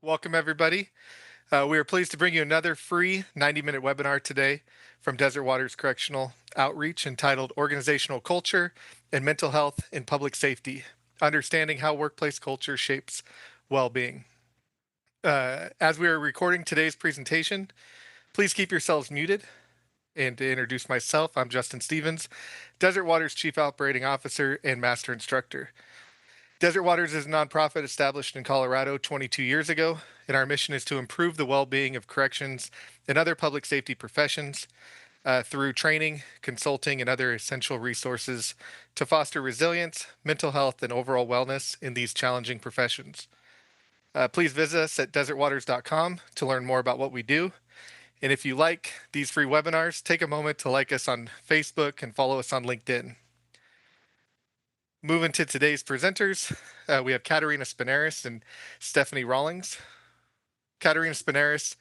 Welcome, everybody. We are pleased to bring you another free 90-minute webinar today from Desert Waters Correctional Outreach entitled Organizational Culture and Mental Health in Public Safety, Understanding How Workplace Culture Shapes Well-Being. As we are recording today's presentation, please keep yourselves muted. And to introduce myself, I'm Justin Stevens, Desert Waters Chief Operating Officer and Master Instructor. Desert Waters is a nonprofit established in Colorado 22 years ago, and our mission is to improve the well-being of corrections and other public safety professions through training, consulting, and other essential resources to foster resilience, mental health, and overall wellness in these challenging professions. Please visit us at desertwaters.com to learn more about what we do. And if you like these free webinars, take a moment to like us on Facebook and follow us on LinkedIn. Moving to today's presenters, we have Katerina Spinaris and Stephanie Rawlings. Katerina Spinaris,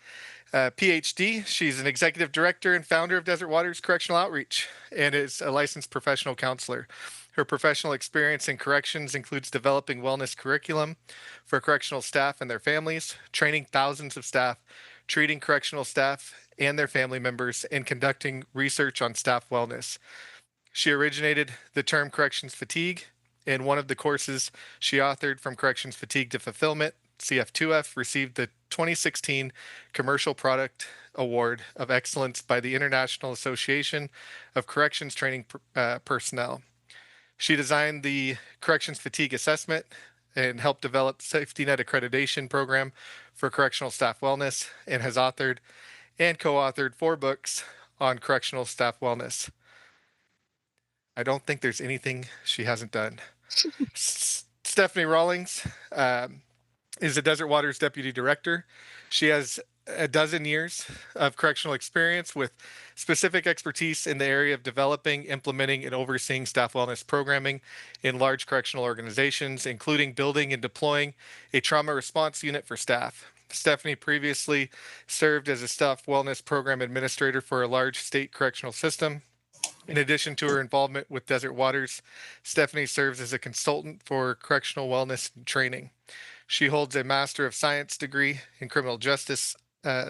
PhD. She's an executive director and founder of Desert Waters Correctional Outreach and is a licensed professional counselor. Her professional experience in corrections includes developing wellness curriculum for correctional staff and their families, training thousands of staff, treating correctional staff and their family members, and conducting research on staff wellness. She originated the term corrections fatigue in one of the courses she authored, From Corrections Fatigue to Fulfillment. CF2F received the 2016 Commercial Product Award of Excellence by the International Association of Corrections Training Personnel. She designed the Corrections Fatigue Assessment and helped develop Safety Net Accreditation Program for correctional staff wellness, and has authored and co-authored 4 books on correctional staff wellness. I don't think there's anything she hasn't done. Stephanie Rawlings is the Desert Waters Deputy Director. She has a dozen years of correctional experience with specific expertise in the area of developing, implementing, and overseeing staff wellness programming in large correctional organizations, including building and deploying a trauma response unit for staff. Stephanie previously served as a staff wellness program administrator for a large state correctional system. In addition to her involvement with Desert Waters, Stephanie serves as a consultant for correctional wellness and training. She holds a Master of Science degree in Criminal Justice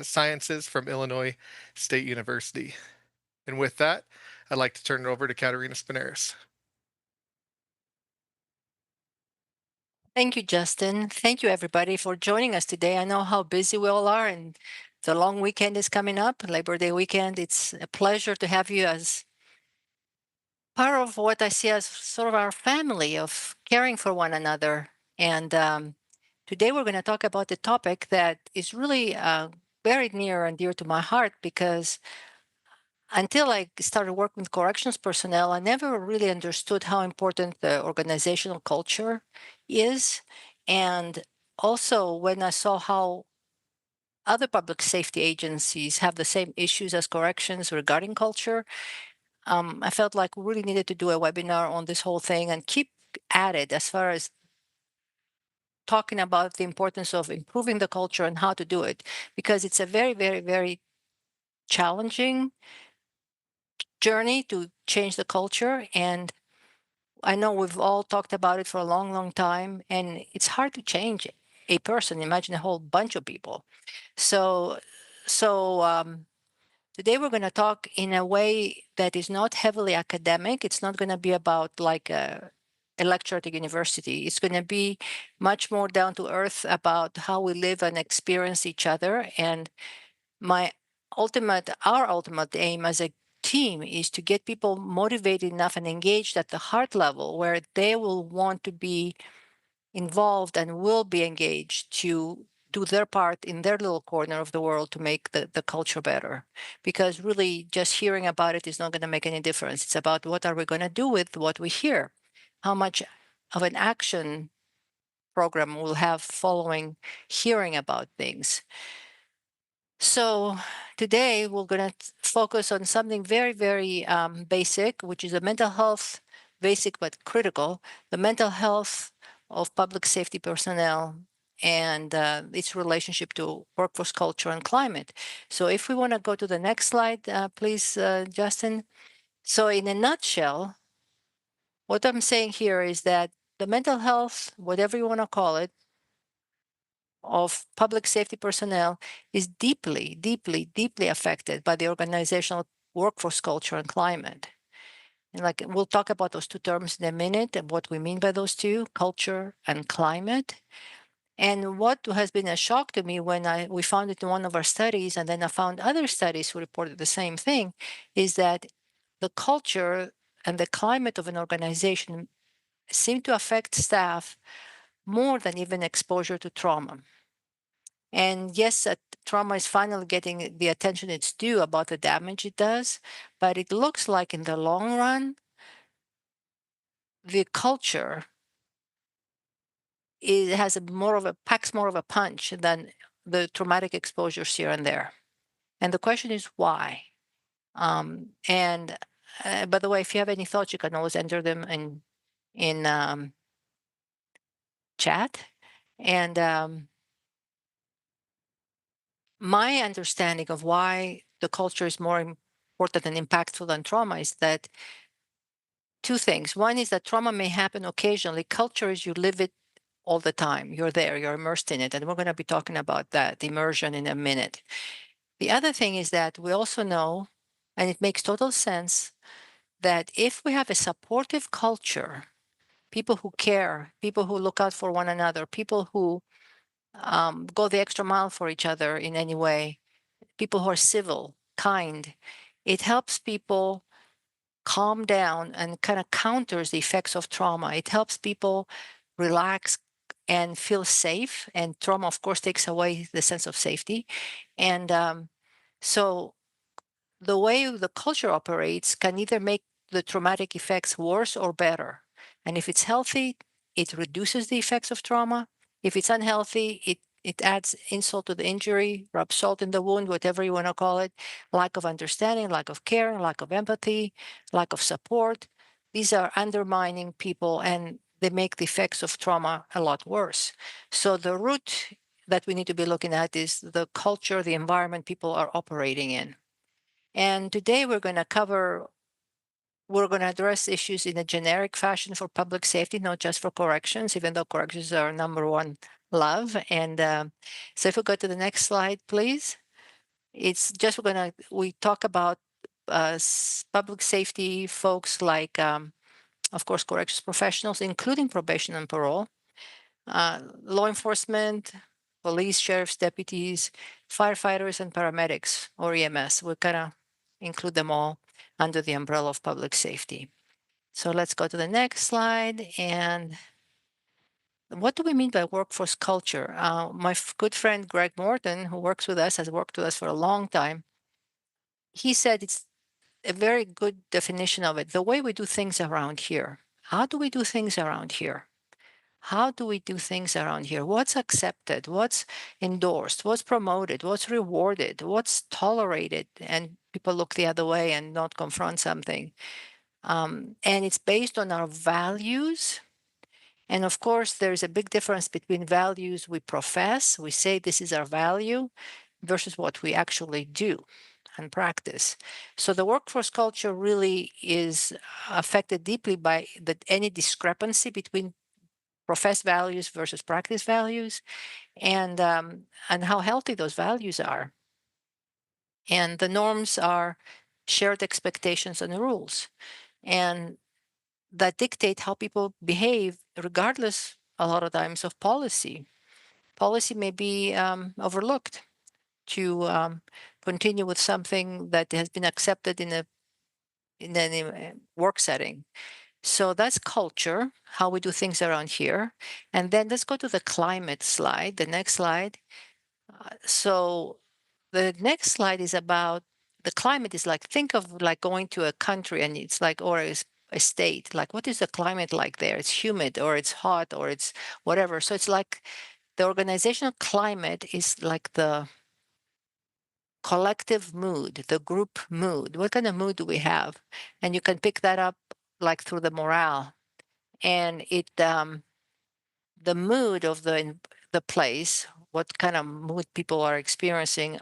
Sciences from Illinois State University. And with that, I'd like to turn it over to Katerina Spinaris. Thank you, Justin. Thank you, everybody, for joining us today. I know how busy we all are, and the long weekend is coming up, Labor Day weekend. It's a pleasure to have you as part of what I see as sort of our family of caring for one another. And today we're going to talk about a topic that is really very near and dear to my heart, because until I started working with corrections personnel, I never really understood how important the organizational culture is. And also, when I saw how other public safety agencies have the same issues as corrections regarding culture, I felt like we really needed to do a webinar on this whole thing and keep at it as far as talking about the importance of improving the culture and how to do it, because it's a very, very, very challenging journey to change the culture. And I know we've all talked about it for a long, long time, and it's hard to change a person. Imagine a whole bunch of people. So, so today we're going to talk in a way that is not heavily academic. It's not going to be about like a lecture at a university. It's going to be much more down to earth about how we live and experience each other. And our ultimate aim as a team is to get people motivated enough and engaged at the heart level where they will want to be involved and will be engaged to do their part in their little corner of the world to make the culture better. Because really just hearing about it is not going to make any difference. It's about what are we going to do with what we hear? How much of an action program we'll have following hearing about things. So today we're going to focus on something very, very basic, which is a mental health, basic but critical, the mental health of public safety personnel and its relationship to workforce culture and climate. So if we want to go to the next slide, please, Justin. So in a nutshell, what I'm saying here is that the mental health, whatever you want to call it, of public safety personnel is deeply, deeply, deeply affected by the organizational workforce culture and climate. And like we'll talk about those two terms in a minute and what we mean by those two, culture and climate. And what has been a shock to me when we found it in one of our studies, and then I found other studies who reported the same thing, is that the culture and the climate of an organization seem to affect staff more than even exposure to trauma. And yes, trauma is finally getting the attention it's due about the damage it does, but it looks like in the long run, the culture it has packs more of a punch than the traumatic exposures here and there. And the question is why? And by the way, if you have any thoughts, you can always enter them in chat. And my understanding of why the culture is more important and impactful than trauma is that two things. One is that trauma may happen occasionally. Culture is you live it all the time. You're there, you're immersed in it. And we're going to be talking about that immersion in a minute. The other thing is that we also know, and it makes total sense, that if we have a supportive culture, people who care, people who look out for one another, people who go the extra mile for each other in any way, people who are civil, kind, it helps people calm down and kind of counters the effects of trauma. It helps people relax and feel safe. And trauma, of course, takes away the sense of safety. And so the way the culture operates can either make the traumatic effects worse or better. And if it's healthy, it reduces the effects of trauma. If it's unhealthy, it adds insult to the injury, rubs salt in the wound, whatever you want to call it. Lack of understanding, lack of care, lack of empathy, lack of support. These are undermining people and they make the effects of trauma a lot worse. So the root that we need to be looking at is the culture, the environment people are operating in. And today we're going to address issues in a generic fashion for public safety, not just for corrections, even though corrections are number one love. And so if we go to the next slide, please. It's just we talk about public safety folks like, of course, corrections professionals, including probation and parole, law enforcement, police, sheriff's deputies, firefighters, and paramedics or EMS. We kind of include them all under the umbrella of public safety. So let's go to the next slide. And what do we mean by workforce culture? My good friend Greg Morton, who works with us, has worked with us for a long time. He said it's a very good definition of it. The way we do things around here. How do we do things around here? How do we do things around here? What's accepted? What's endorsed? What's promoted? What's rewarded? What's tolerated? And people look the other way and not confront something. And it's based on our values. And of course, there's a big difference between values we profess, we say this is our value, versus what we actually do and practice. So the workforce culture really is affected deeply by any discrepancy between professed values versus practice values, and how healthy those values are. And the norms are shared expectations and rules, and that dictate how people behave, regardless a lot of times of policy. Policy may be overlooked to continue with something that has been accepted in a work setting. So that's culture, how we do things around here. And then let's go to the climate slide, the next slide. So the next slide is about the climate is like, think of like going to a country and it's like, or a state, like what is the climate like there? It's humid or it's hot or it's whatever. So it's like the organizational climate is like the collective mood, the group mood. What kind of mood do we have? And you can pick that up like through the morale. And the mood of the place, what kind of mood people are experiencing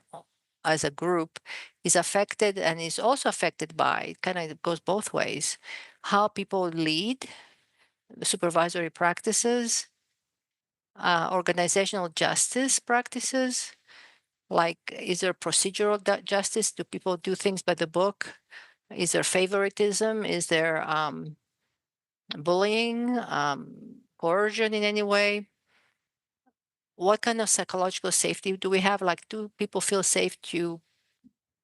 as a group, is affected and is also affected by, it kind of goes both ways, how people lead, the supervisory practices, organizational justice practices. Like, is there procedural justice? Do people do things by the book? Is there favoritism? Is there bullying, coercion in any way? What kind of psychological safety do we have? Like, do people feel safe to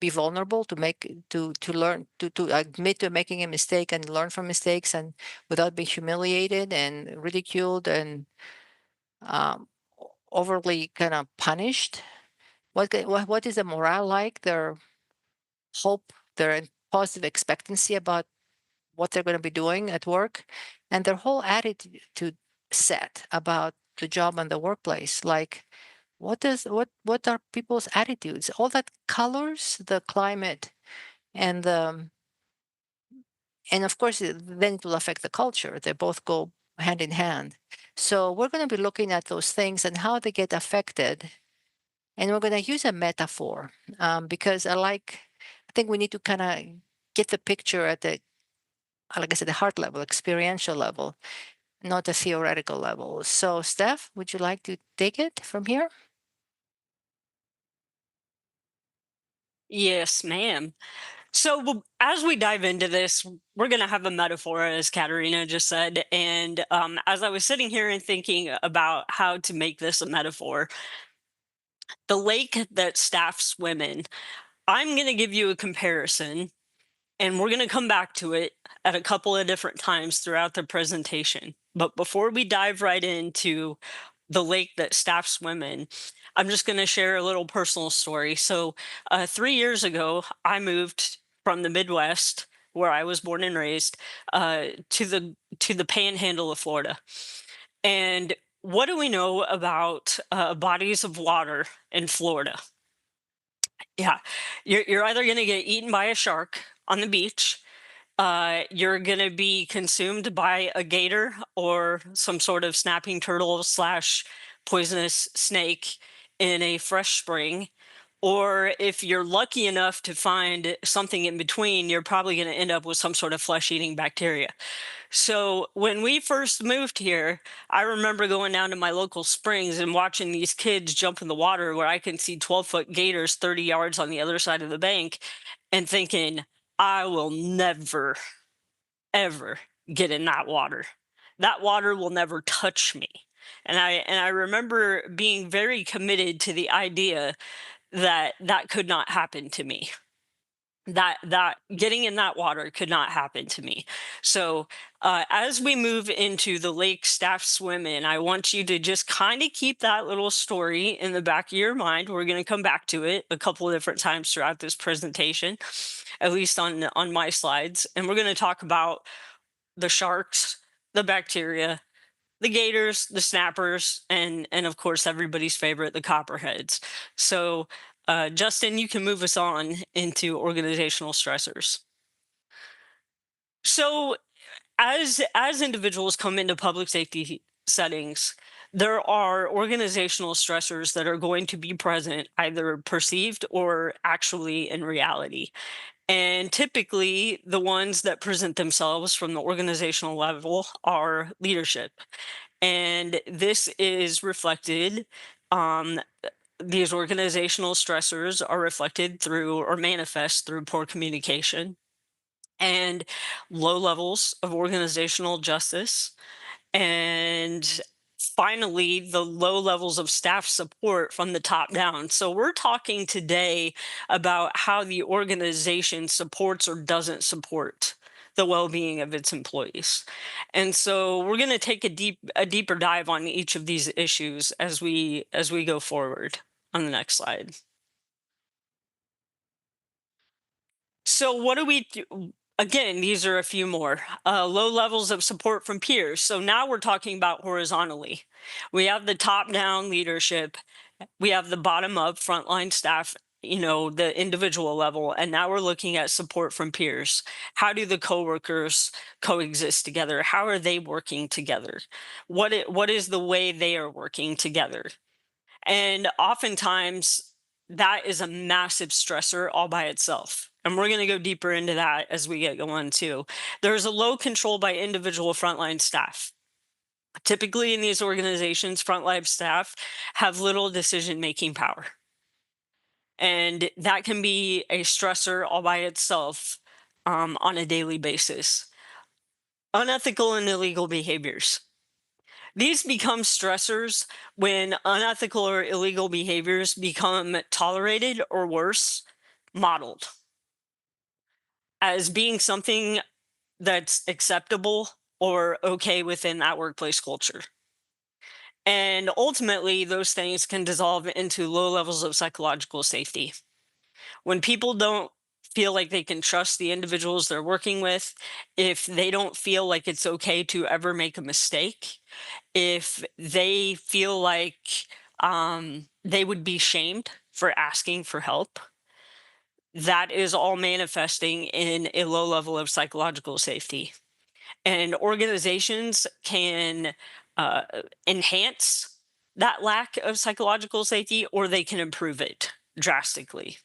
be vulnerable, to learn, to admit to making a mistake and learn from mistakes, and without being humiliated and ridiculed and um, overly kind of punished? What is the morale like? Their hope, their positive expectancy about what they're going to be doing at work, and their whole attitude set about the job and the workplace. Like, what are people's attitudes? All that colors the climate, and of course then it will affect the culture. They both go hand in hand. So we're going to be looking at those things and how they get affected, and we're going to use a metaphor, because I think we need to kind of get the picture at the, like I said, the heart level, experiential level, not a theoretical level. So, Steph, would you like to take it from here? Yes, ma'am. So, as we dive into this, we're going to have a metaphor, as Katerina just said. And as I was sitting here and thinking about how to make this a metaphor, the lake that staff swim in, I'm going to give you a comparison, and we're going to come back to it at a couple of different times throughout the presentation. But before we dive right into the lake that staff swim in, I'm just going to share a little personal story. So, 3 years ago, I moved from the Midwest, where I was born and raised, to the Panhandle of Florida. And what do we know about bodies of water in Florida? Yeah, you're either going to get eaten by a shark on the beach, you're gonna be consumed by a gator or some sort of snapping turtle slash poisonous snake in a fresh spring. Or if you're lucky enough to find something in between, you're probably going to end up with some sort of flesh eating bacteria. So when we first moved here, I remember going down to my local springs and watching these kids jump in the water where I can see 12-foot gators 30 yards on the other side of the bank and thinking, I will never ever get in that water. That water will never touch me. And I remember being very committed to the idea that that could not happen to me. That getting in that water could not happen to me. So as we move into the lake staff swim in, I want you to just kind of keep that little story in the back of your mind. We're going to come back to it a couple of different times throughout this presentation, at least on my slides, and we're going to talk about the sharks, the bacteria, the gators, the snappers, and of course everybody's favorite, the copperheads. So, Justin, you can move us on into organizational stressors. So, as individuals come into public safety settings, there are organizational stressors that are going to be present, either perceived or actually in reality. And typically, the ones that present themselves from the organizational level are leadership. And this is reflected, um, these organizational stressors are reflected through or manifest through poor communication and low levels of organizational justice, and finally the low levels of staff support from the top down. So we're talking today about how the organization supports or doesn't support the well-being of its employees. And so we're going to take a deeper dive on each of these issues as we go forward on the next slide. So what do we do? Again, these are a few more. Low levels of support from peers. So now we're talking about horizontally. We have the top down leadership, we have the bottom up frontline staff, the individual level, and now we're looking at support from peers. How do the coworkers coexist together? How are they working together? What is the way they are working together? And oftentimes, that is a massive stressor all by itself. And we're going to go deeper into that as we get going too. There's a low control by individual frontline staff. Typically, in these organizations, frontline staff have little decision making power. And that can be a stressor all by itself on a daily basis. Unethical and illegal behaviors. These become stressors when unethical or illegal behaviors become tolerated or worse, modeled as being something that's acceptable or okay within that workplace culture. And ultimately, those things can dissolve into low levels of psychological safety. When people don't feel like they can trust the individuals they're working with, if they don't feel like it's okay to ever make a mistake, if they feel like they would be shamed for asking for help, that is all manifesting in a low level of psychological safety. And organizations can uh, enhance that lack of psychological safety, or they can improve it drastically.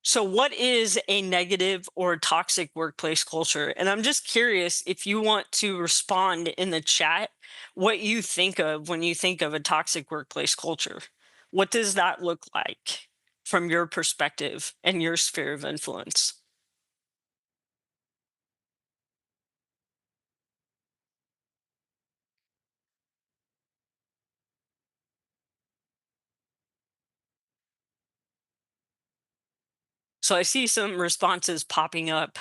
So, what is a negative or toxic workplace culture? And I'm just curious if you want to respond in the chat what you think of when you think of a toxic workplace culture. What does that look like from your perspective and your sphere of influence? So, I see some responses popping up,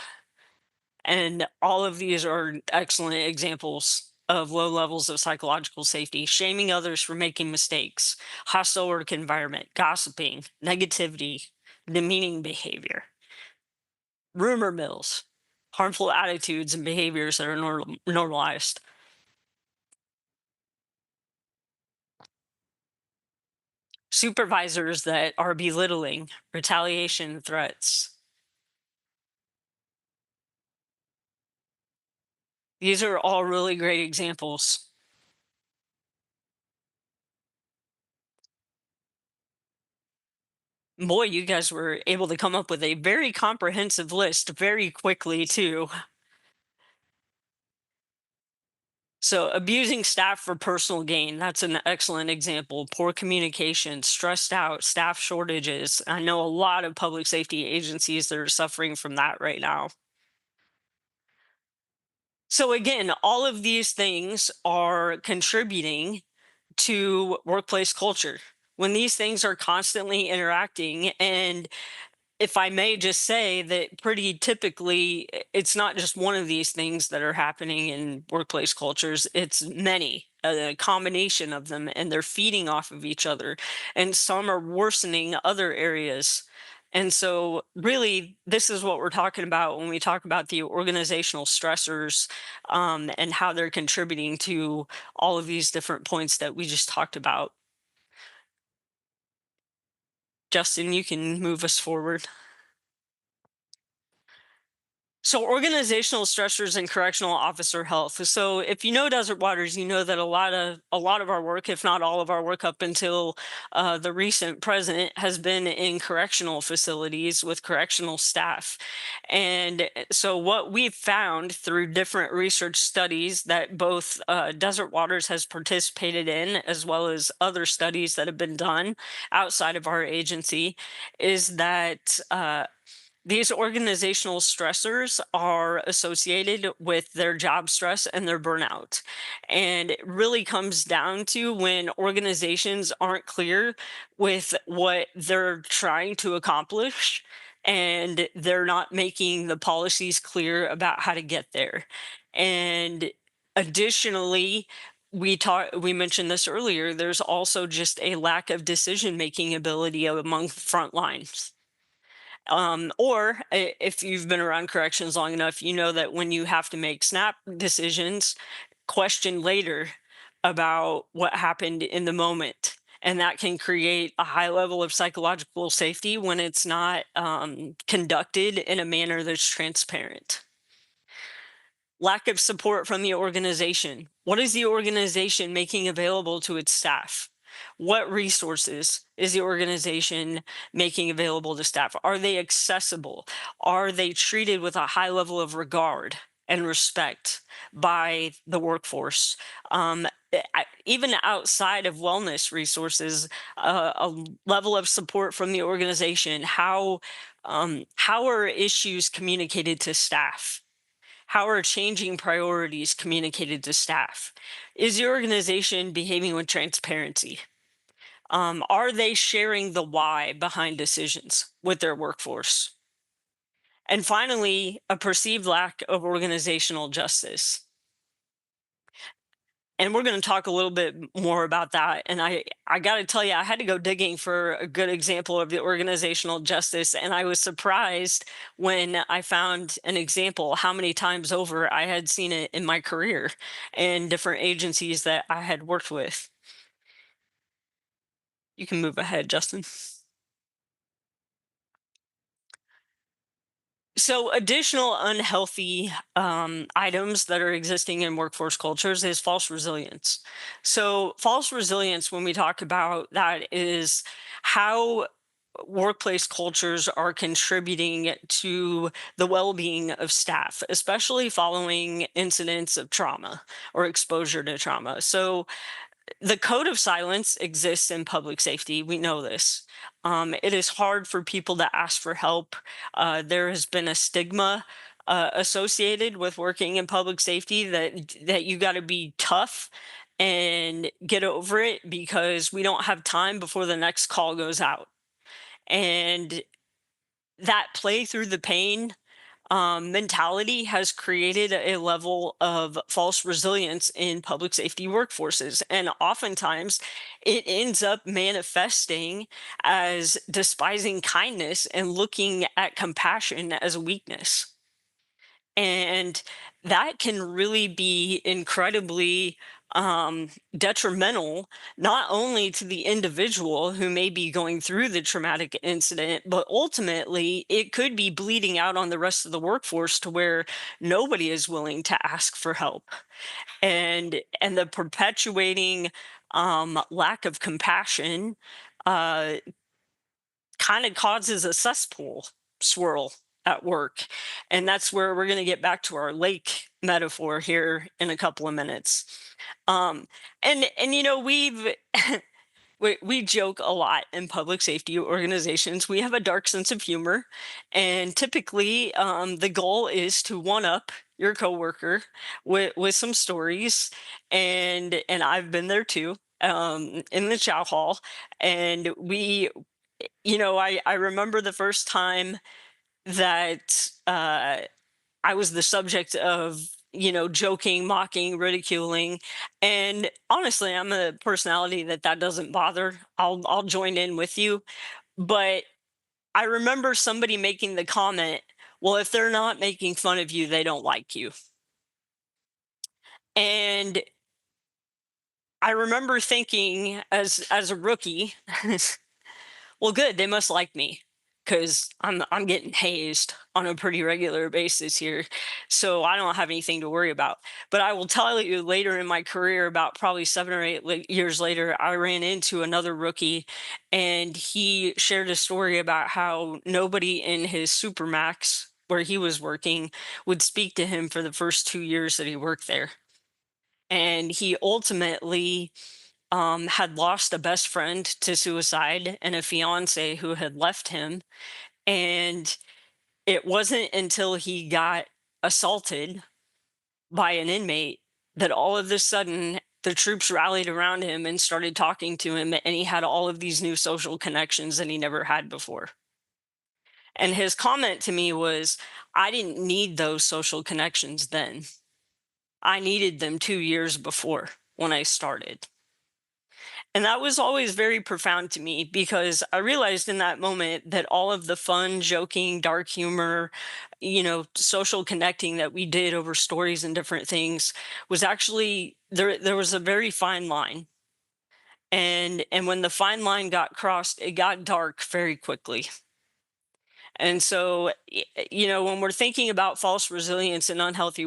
and all of these are excellent examples of low levels of psychological safety, shaming others for making mistakes, hostile work environment, gossiping, negativity, demeaning behavior, rumor mills, harmful attitudes and behaviors that are normalized, supervisors that are belittling, retaliation threats. These are all really great examples. Boy, you guys were able to come up with a very comprehensive list very quickly, too. So, abusing staff for personal gain, that's an excellent example. Poor communication, stressed out, staff shortages. I know a lot of public safety agencies that are suffering from that right now. So, again, all of these things are contributing to workplace culture. When these things are constantly interacting, and if I may just say that pretty typically it's not just one of these things that are happening in workplace cultures, it's many, a combination of them, and they're feeding off of each other. And some are worsening other areas. And so, really, this is what we're talking about when we talk about the organizational stressors and how they're contributing to all of these different points that we just talked about. Justin, you can move us forward. So organizational stressors and correctional officer health. So if you know Desert Waters, you know that a lot of our work, if not all of our work up until the recent present, has been in correctional facilities with correctional staff. And so what we've found through different research studies that both Desert Waters has participated in, as well as other studies that have been done outside of our agency, is that these organizational stressors are associated with their job stress and their burnout. And it really comes down to when organizations aren't clear with what they're trying to accomplish, and they're not making the policies clear about how to get there. And additionally, we mentioned this earlier, there's also just a lack of decision making ability among frontlines. Or if you've been around corrections long enough, you know that when you have to make snap decisions, question later about what happened in the moment. And that can create a high level of psychological safety when it's not conducted in a manner that's transparent. Lack of support from the organization. What is the organization making available to its staff? What resources is the organization making available to staff? Are they accessible? Are they treated with a high level of regard and respect by the workforce. Even outside of wellness resources, a level of support from the organization. How are issues communicated to staff? How are changing priorities communicated to staff? Is the organization behaving with transparency? Are they sharing the why behind decisions with their workforce? And finally, a perceived lack of organizational justice. And we're going to talk a little bit more about that. And I got to tell you, I had to go digging for a good example of the organizational justice. And I was surprised when I found an example how many times over I had seen it in my career and different agencies that I had worked with. You can move ahead, Justin. So, additional unhealthy items that are existing in workforce cultures is false resilience. So, false resilience, when we talk about that, is how workplace cultures are contributing to the well being of staff, especially following incidents of trauma or exposure to trauma. So, the code of silence exists in public safety. We know this. It is hard for people to ask for help. There has been a stigma associated with working in public safety that you got to be tough and get over it because we don't have time before the next call goes out. And that play through the pain mentality has created a level of false resilience in public safety workforces. And oftentimes it ends up manifesting as despising kindness and looking at compassion as a weakness. And that can really be incredibly detrimental, not only to the individual who may be going through the traumatic incident, but ultimately it could be bleeding out on the rest of the workforce to where nobody is willing to ask for help. And the perpetuating lack of compassion uh, kind of causes a cesspool swirl at work. And that's where we're going to get back to our lake metaphor here in a couple of minutes. Um, and we've we joke a lot in public safety organizations. We have a dark sense of humor, and typically the goal is to one up your coworker with some stories, and I've been there too in the chow hall, and I remember the first time that I was the subject of, joking, mocking, ridiculing. And honestly, I'm a personality that doesn't bother. I'll join in with you. But I remember somebody making the comment, well, if they're not making fun of you, they don't like you. And I remember thinking as a rookie, well, good. They must like me because I'm getting hazed on a pretty regular basis here, so I don't have anything to worry about. But I will tell you later in my career, about probably 7 or 8 years later, I ran into another rookie, and he shared a story about how nobody in his supermax where he was working would speak to him for the first 2 years that he worked there, and he ultimately had lost a best friend to suicide and a fiance who had left him. And it wasn't until he got assaulted by an inmate that all of a sudden the troops rallied around him and started talking to him. And he had all of these new social connections that he never had before. And his comment to me was, I didn't need those social connections then. I needed them 2 years before when I started. And that was always very profound to me because I realized in that moment that all of the fun, joking, dark humor, social connecting that we did over stories and different things was actually there was a very fine line. And when the fine line got crossed, it got dark very quickly. And so, when we're thinking about false resilience and unhealthy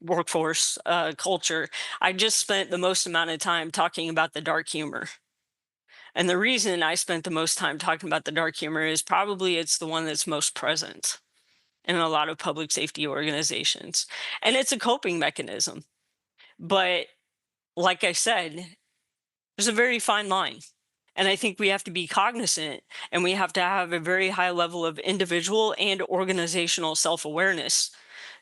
workforce culture, I just spent the most amount of time talking about the dark humor. And the reason I spent the most time talking about the dark humor is probably it's the one that's most present. in a lot of public safety organizations. And it's a coping mechanism. But like I said, there's a very fine line. And I think we have to be cognizant and we have to have a very high level of individual and organizational self awareness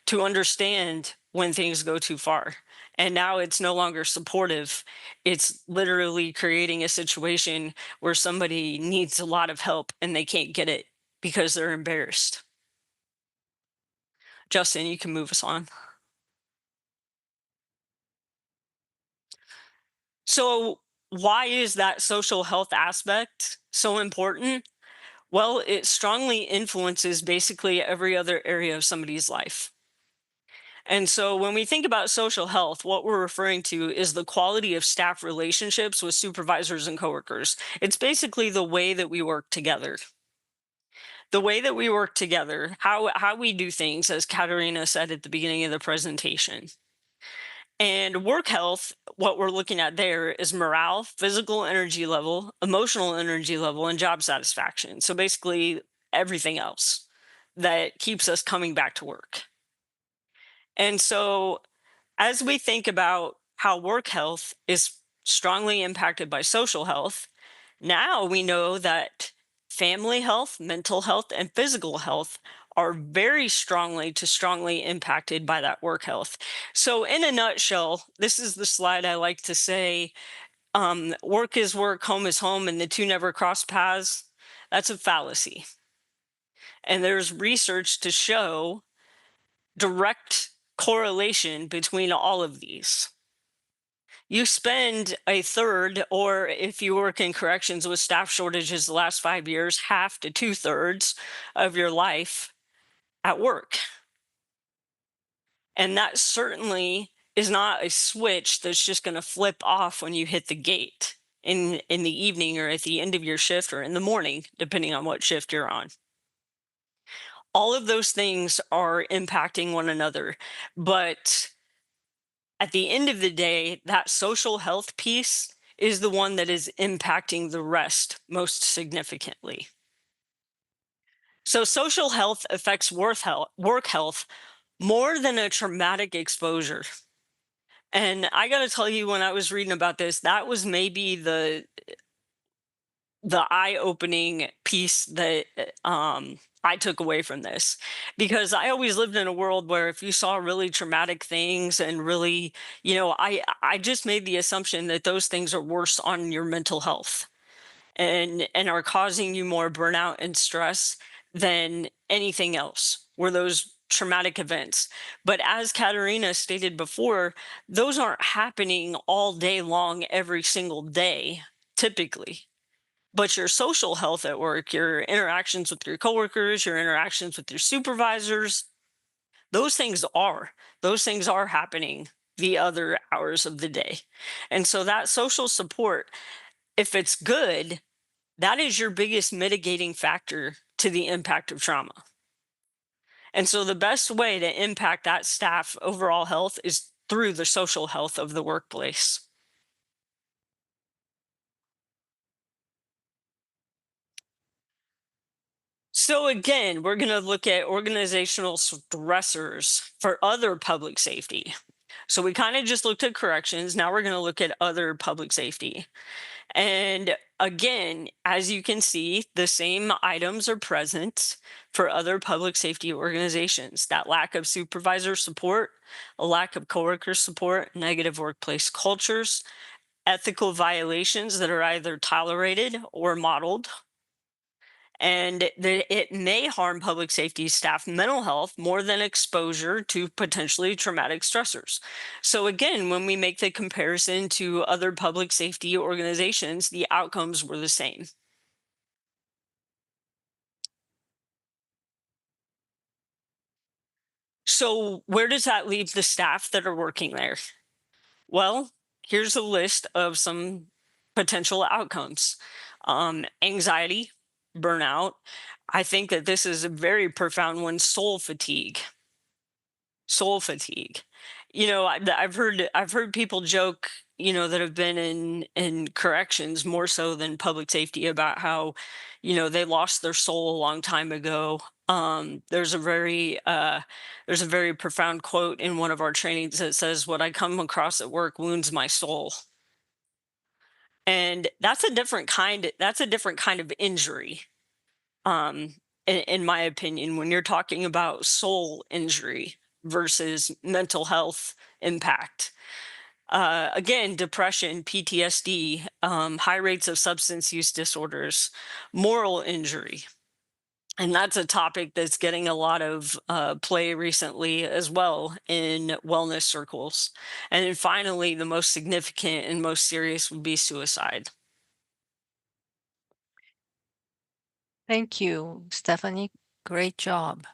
to understand when things go too far. And now it's no longer supportive. It's literally creating a situation where somebody needs a lot of help and they can't get it because they're embarrassed. Justin, you can move us on. So, why is that social health aspect so important? Well, it strongly influences basically every other area of somebody's life. And so when we think about social health, what we're referring to is the quality of staff relationships with supervisors and coworkers. It's basically the way that we work together. The way that we work together, how we do things, as Katerina said at the beginning of the presentation. And work health, what we're looking at there is morale, physical energy level, emotional energy level, and job satisfaction. So basically, everything else that keeps us coming back to work. And so, as we think about how work health is strongly impacted by social health, now we know that family health, mental health, and physical health are very strongly impacted by that work health. So, in a nutshell, this is the slide I like to say, work is work, home is home, and the two never cross paths. That's a fallacy. And there's research to show direct correlation between all of these. You spend a third, or if you work in corrections with staff shortages the last 5 years, half to two-thirds of your life at work. And that certainly is not a switch that's just going to flip off when you hit the gate in the evening or at the end of your shift or in the morning, depending on what shift you're on. All of those things are impacting one another. But at the end of the day, that social health piece is the one that is impacting the rest most significantly. So, social health affects work health more than a traumatic exposure. And I got to tell you, when I was reading about this, that was maybe the eye-opening piece that I took away from this, because I always lived in a world where if you saw really traumatic things and really, I just made the assumption that those things are worse on your mental health and are causing you more burnout and stress than anything else, were those traumatic events. But as Katerina stated before, those aren't happening all day long every single day typically. But your social health at work, your interactions with your coworkers, your interactions with your supervisors, those things are those things are happening the other hours of the day. And so that social support, if it's good, that is your biggest mitigating factor to the impact of trauma. And so the best way to impact that staff overall health is through the social health of the workplace. So again, we're going to look at organizational stressors for other public safety. So we kind of just looked at corrections. Now we're going to look at other public safety. And again, as you can see, the same items are present for other public safety organizations. That lack of supervisor support, a lack of coworker support, negative workplace cultures, ethical violations that are either tolerated or modeled, and that it may harm public safety staff mental health more than exposure to potentially traumatic stressors. So again, when we make the comparison to other public safety organizations, the outcomes were the same. So where does that leave the staff that are working there? Well, here's a list of some potential outcomes. Anxiety, burnout. I think that this is a very profound one, soul fatigue. Soul fatigue. I've heard people joke, that have been in corrections more so than public safety, about how, they lost their soul a long time ago. There's a very profound quote in one of our trainings that says, "What I come across at work wounds my soul." And that's a different kind of injury, in my opinion, when you're talking about soul injury versus mental health impact. Again, depression, PTSD, high rates of substance use disorders, moral injury. And that's a topic that's getting a lot of play recently as well in wellness circles. And then finally, the most significant and most serious would be suicide. Thank you, Stephanie. Great job.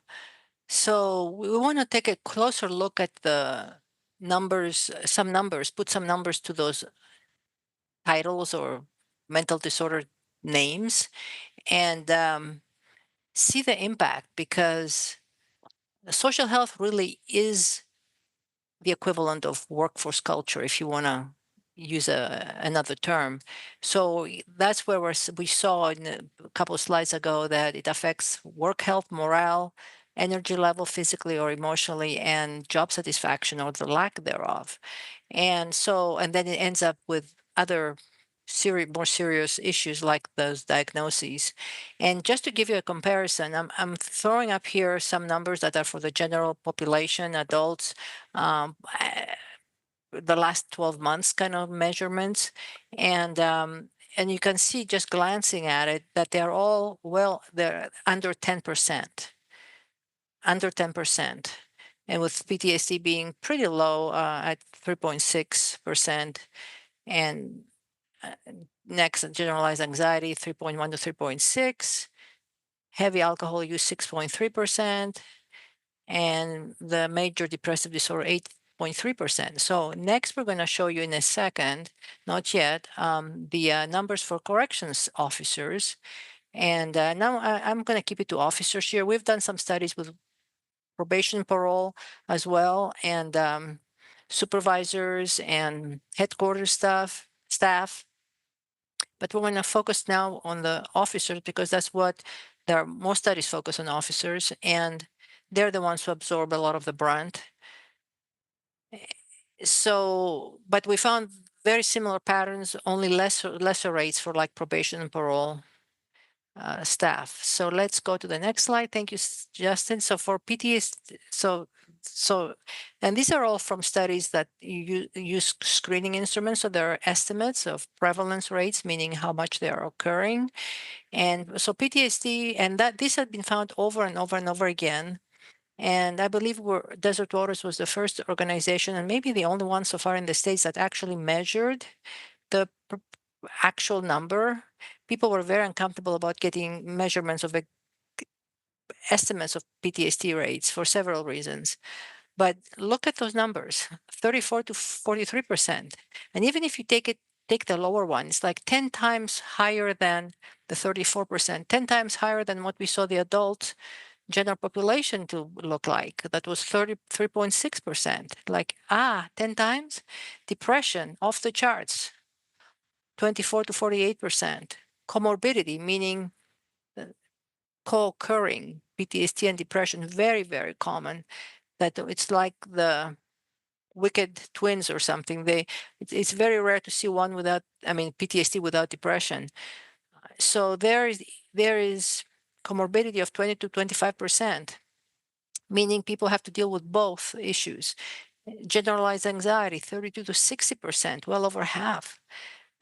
So we want to take a closer look at the numbers, some numbers, put some numbers to those titles or mental disorder names, and see the impact, because social health really is the equivalent of workforce culture, if you want to use another term. So that's where we saw in a couple of slides ago that it affects work health, morale, energy level, physically or emotionally, and job satisfaction or the lack thereof. And so, and then it ends up with other more serious issues like those diagnoses. And just to give you a comparison, I'm throwing up here some numbers that are for the general population, adults, um, the last 12 months kind of measurements. And you can see just glancing at it that they're all, well, they're under 10%, under 10%. And with PTSD being pretty low at 3.6%. And uh, next, generalized anxiety, 3.1 to 3.6. Heavy alcohol use, 6.3%. And the major depressive disorder, 8.3%. So next, we're going to show you in a second, not yet, the numbers for corrections officers. And now I'm going to keep it to officers here. We've done some studies with probation, parole as well, and supervisors and headquarters staff. But we're going to focus now on the officers, because that's what there are most studies focus on officers, and they're the ones who absorb a lot of the brunt. So, but we found very similar patterns, only lesser rates for like probation and parole staff. So let's go to the next slide. Thank you, Justin. So for PTSD, and these are all from studies that use screening instruments. So there are estimates of prevalence rates, meaning how much they are occurring. And so PTSD, and that this had been found over and over and over again. And I believe Desert Waters was the first organization, and maybe the only one so far in the States, that actually measured the actual number. People were very uncomfortable about getting measurements of estimates of PTSD rates for several reasons. But look at those numbers, 34 to 43%. And even if you take the lower one, it's like 10 times higher than the 34%, 10 times higher than what we saw the adult general population to look like. That was 33.6%. Like, 10 times? Depression, off the charts, 24 to 48%. Comorbidity, meaning co-occurring PTSD and depression, very, very common. That it's like the wicked twins or something. It's very rare to see one without, PTSD without depression. So there is comorbidity of 20 to 25%, meaning people have to deal with both issues. Generalized anxiety, 32 to 60%, well over half.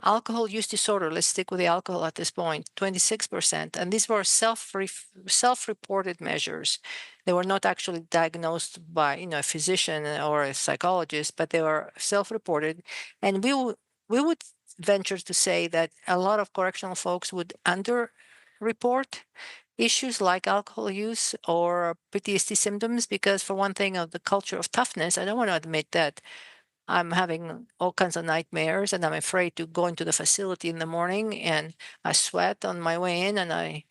Alcohol use disorder, let's stick with the alcohol at this point, 26%. And these were self-reported measures. They were not actually diagnosed by a physician or a psychologist, but they were self-reported. And we would venture to say that a lot of correctional folks would underreport issues like alcohol use or PTSD symptoms, because for one thing, of the culture of toughness, I don't want to admit that I'm having all kinds of nightmares and I'm afraid to go into the facility in the morning, and I sweat on my way in, and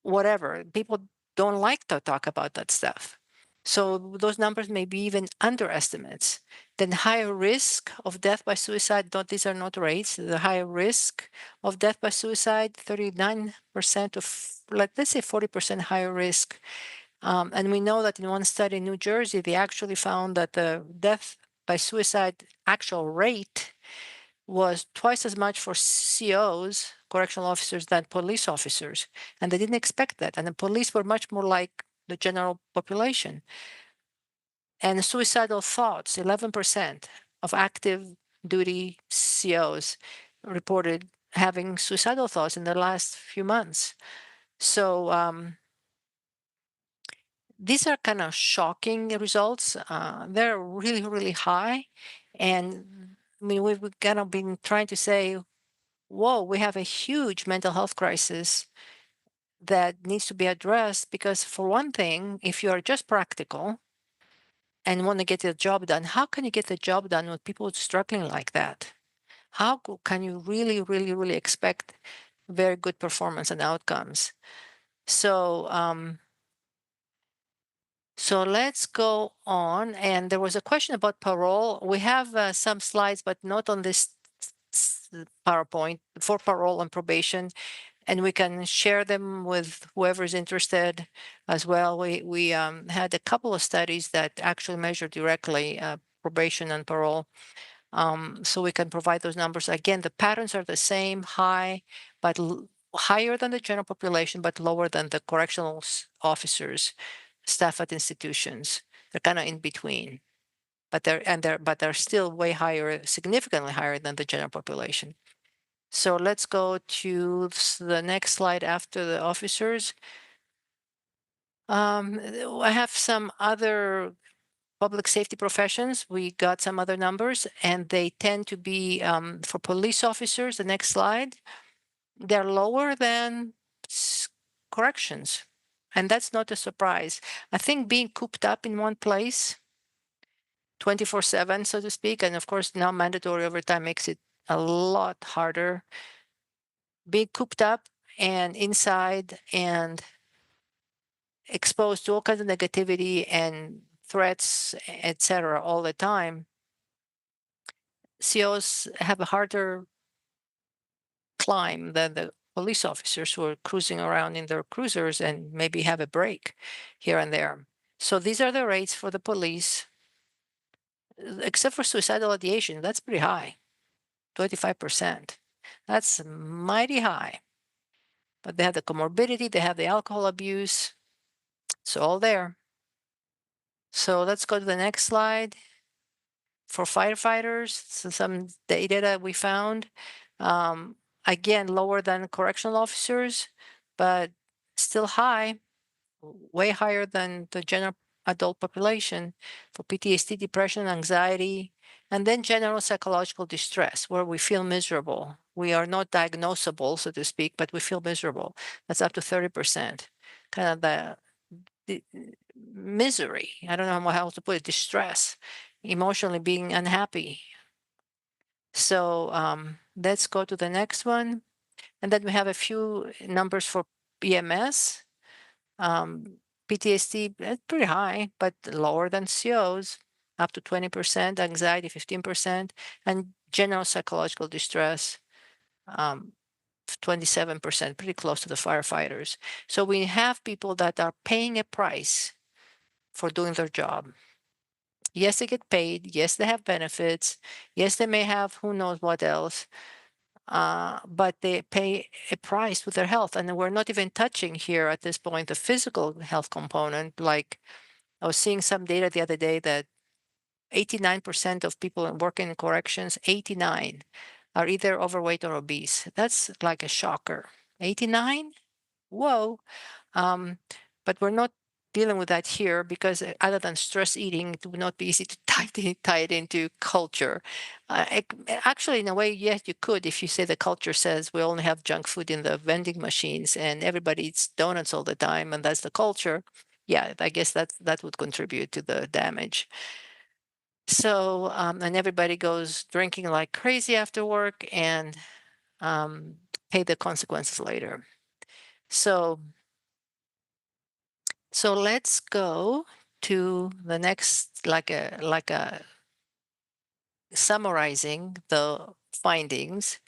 whatever. People don't like to talk about that stuff. So those numbers may be even underestimates. Then higher risk of death by suicide, these are not rates, the higher risk of death by suicide, 39% of, let's say 40% higher risk. And we know that in one study in New Jersey, they actually found that the death by suicide actual rate was twice as much for COs, correctional officers, than police officers. And they didn't expect that. And the police were much more like the general population. And suicidal thoughts, 11% of active duty COs reported having suicidal thoughts in the last few months. So these are kind of shocking results. They're really, really high. And I mean, we've kind of been trying to say, whoa, we have a huge mental health crisis that needs to be addressed because, for one thing, if you are just practical and want to get the job done, how can you get the job done with people struggling like that? How can you really, really, really expect very good performance and outcomes? So, so let's go on. And there was a question about parole. We have some slides, but not on this PowerPoint for parole and probation, and we can share them with whoever's interested as well. We had a couple of studies that actually measure directly probation and parole. So we can provide those numbers. Again, the patterns are the same, high, but higher than the general population, but lower than the correctional officers, staff at institutions. They're kind of in between, but they're still way higher, significantly higher than the general population. So let's go to the next slide after the officers. I have some other public safety professions. We got some other numbers, and they tend to be for police officers. The next slide, they're lower than corrections, and that's not a surprise. I think being cooped up in one place 24/7, so to speak, and of course now mandatory overtime makes it a lot harder. Being cooped up and inside and exposed to all kinds of negativity and threats, etc., all the time, COs have a harder climb than the police officers who are cruising around in their cruisers and maybe have a break here and there. So these are the rates for the police, except for suicidal ideation. That's pretty high, 25%. That's mighty high. But they have the comorbidity, they have the alcohol abuse. It's all there. So let's go to the next slide. For firefighters, so some data that we found, again, lower than correctional officers, but still high, way higher than the general adult population for PTSD, depression, anxiety, and then general psychological distress, where we feel miserable. We are not diagnosable, so to speak, but we feel miserable. That's up to 30%. Kind of the misery. I don't know how to put it, distress, emotionally being unhappy. So let's go to the next one. And then we have a few numbers for PMS. PTSD, pretty high, but lower than COs, up to 20%, anxiety 15%, and general psychological distress, 27%, pretty close to the firefighters. So we have people that are paying a price for doing their job. Yes, they get paid. Yes, they have benefits. Yes, they may have who knows what else, but they pay a price with their health. And we're not even touching here at this point the physical health component. Like I was seeing some data the other day that 89% of people working in corrections, 89, are either overweight or obese. That's like a shocker. 89? Whoa. But we're not dealing with that here because other than stress eating, it would not be easy to tie it into culture. Actually, in a way, yes, you could if you say the culture says we only have junk food in the vending machines and everybody eats donuts all the time, and that's the culture. Yeah, I guess that would contribute to the damage. So, and everybody goes drinking like crazy after work and pay the consequences later. So let's go to the next, like a summarizing the findings.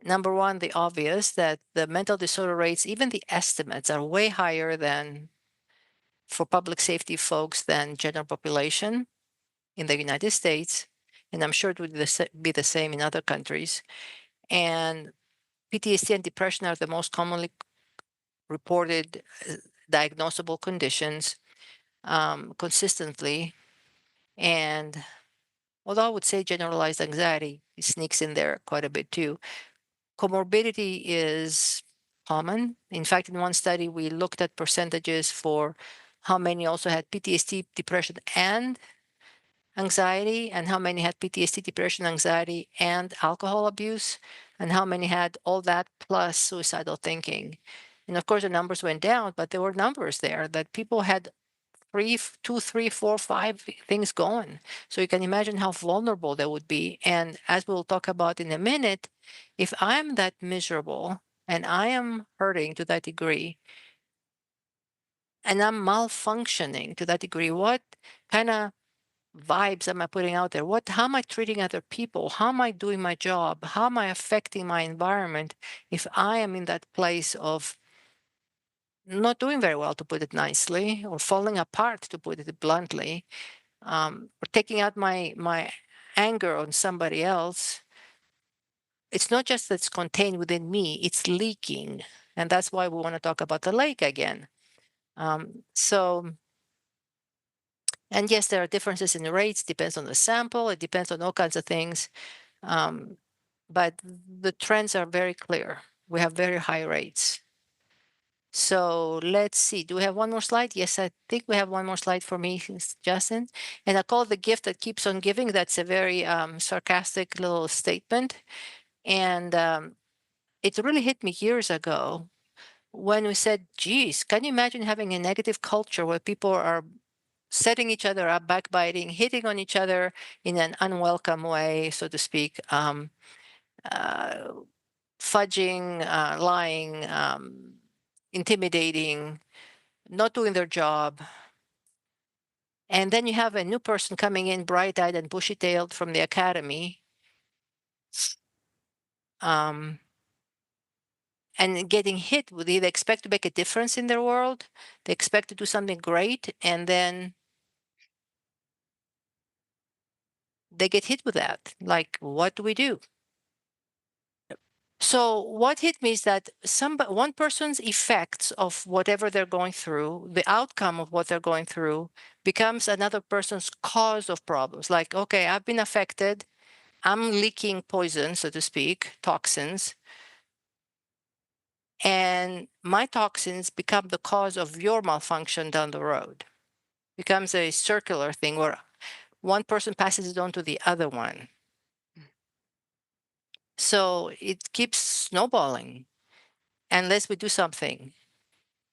Number one, the obvious that the mental disorder rates, even the estimates, are way higher than for public safety folks than general population in the United States. And I'm sure it would be the same in other countries. And PTSD and depression are the most commonly reported diagnosable conditions consistently. And although I would say generalized anxiety sneaks in there quite a bit too, comorbidity is common. In fact, in one study, we looked at percentages for how many also had PTSD, depression, and anxiety, and how many had PTSD, depression, anxiety, and alcohol abuse, and how many had all that plus suicidal thinking. And of course, the numbers went down, but there were numbers there that people had two, three, four, five things going. So you can imagine how vulnerable they would be. And as we'll talk about in a minute, if I'm that miserable and I am hurting to that degree and I'm malfunctioning to that degree, what kind of vibes am I putting out there? How am I treating other people? How am I doing my job? How am I affecting my environment if I am in that place of not doing very well, to put it nicely, or falling apart, to put it bluntly, or taking out my anger on somebody else? It's not just that it's contained within me; it's leaking, and that's why we want to talk about the lake again. So, and yes, there are differences in the rates. Depends on the sample. It depends on all kinds of things. Um, but the trends are very clear. We have very high rates. So let's see. Do we have one more slide? Yes, I think we have one more slide for me, Justin. And I call it the gift that keeps on giving. That's a very sarcastic little statement. And it really hit me years ago when we said, geez, can you imagine having a negative culture where people are setting each other up, backbiting, hitting on each other in an unwelcome way, so to speak, uh, fudging, lying, intimidating, not doing their job. And then you have a new person coming in, bright eyed and bushy tailed from the academy, um, and getting hit with it. They expect to make a difference in their world, they expect to do something great, and then they get hit with that. Like, what do we do? So what hit me is that one person's effects of whatever they're going through, the outcome of what they're going through, becomes another person's cause of problems. Like, okay, I've been affected. I'm leaking poison, so to speak, toxins, and my toxins become the cause of your malfunction down the road. Becomes a circular thing where one person passes it on to the other one. So it keeps snowballing unless we do something.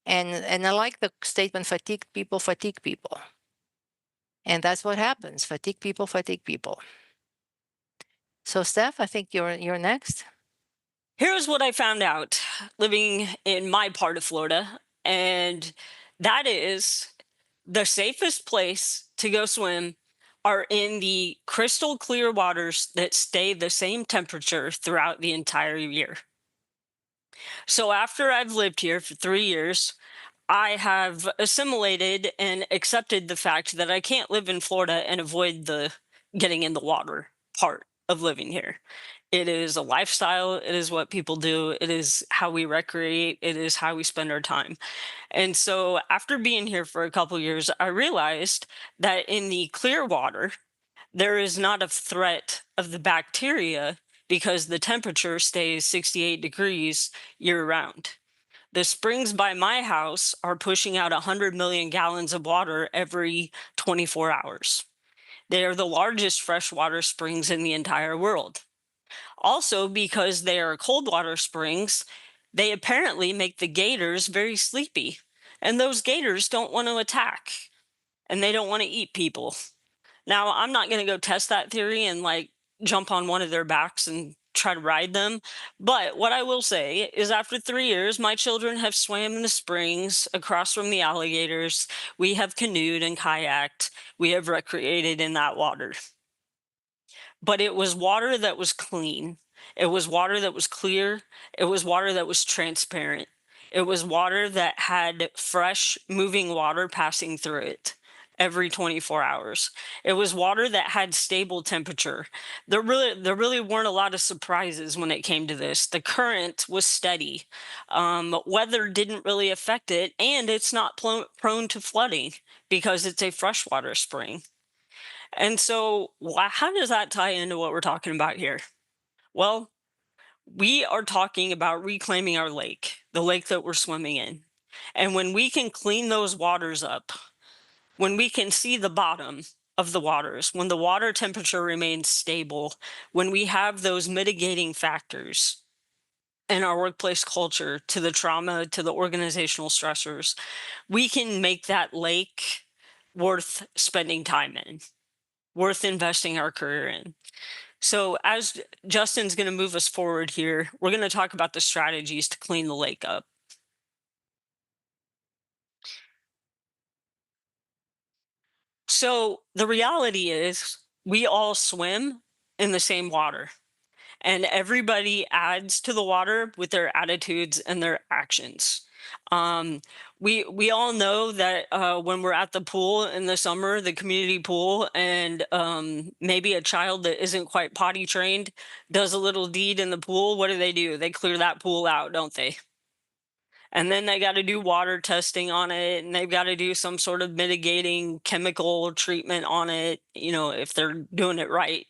And I like the statement, fatigue people. And that's what happens. Fatigue people, fatigue people. So Steph, I think you're next. Here's what I found out living in my part of Florida, and that is the safest place to go swim are in the crystal clear waters that stay the same temperature throughout the entire year. So after I've lived here for 3 years, I have assimilated and accepted the fact that I can't live in Florida and avoid the getting in the water part of living here. It is a lifestyle. It is what people do. It is how we recreate. It is how we spend our time. And so after being here for a couple years, I realized that in the clear water, there is not a threat of the bacteria because the temperature stays 68 degrees year round. The springs by my house are pushing out 100 million gallons of water every 24 hours. They are the largest freshwater springs in the entire world. Also, because they are cold water springs, they apparently make the gators very sleepy. And those gators don't want to attack and they don't want to eat people. Now, I'm not going to go test that theory and like jump on one of their backs and try to ride them. But what I will say is, after 3 years, my children have swam in the springs across from the alligators. We have canoed and kayaked. We have recreated in that water. but it was water that was clean. It was water that was clear. It was water that was transparent. It was water that had fresh moving water passing through it every 24 hours. It was water that had stable temperature. There really weren't a lot of surprises when it came to this. The current was steady. Weather didn't really affect it, and it's not prone to flooding because it's a freshwater spring. And so, how does that tie into what we're talking about here? Well, we are talking about reclaiming our lake, the lake that we're swimming in. And when we can clean those waters up, when we can see the bottom of the waters, when the water temperature remains stable, when we have those mitigating factors in our workplace culture to the trauma, to the organizational stressors, we can make that lake worth spending time in, worth investing our career in. So, as Justin's going to move us forward here, we're going to talk about the strategies to clean the lake up. So, the reality is, we all swim in the same water, and everybody adds to the water with their attitudes and their actions. Um, we all know that when we're at the pool in the summer, the community pool, and maybe a child that isn't quite potty trained does a little deed in the pool, what do? They clear that pool out, don't they? And then they got to do water testing on it, and they've got to do some sort of mitigating chemical treatment on it, if they're doing it right.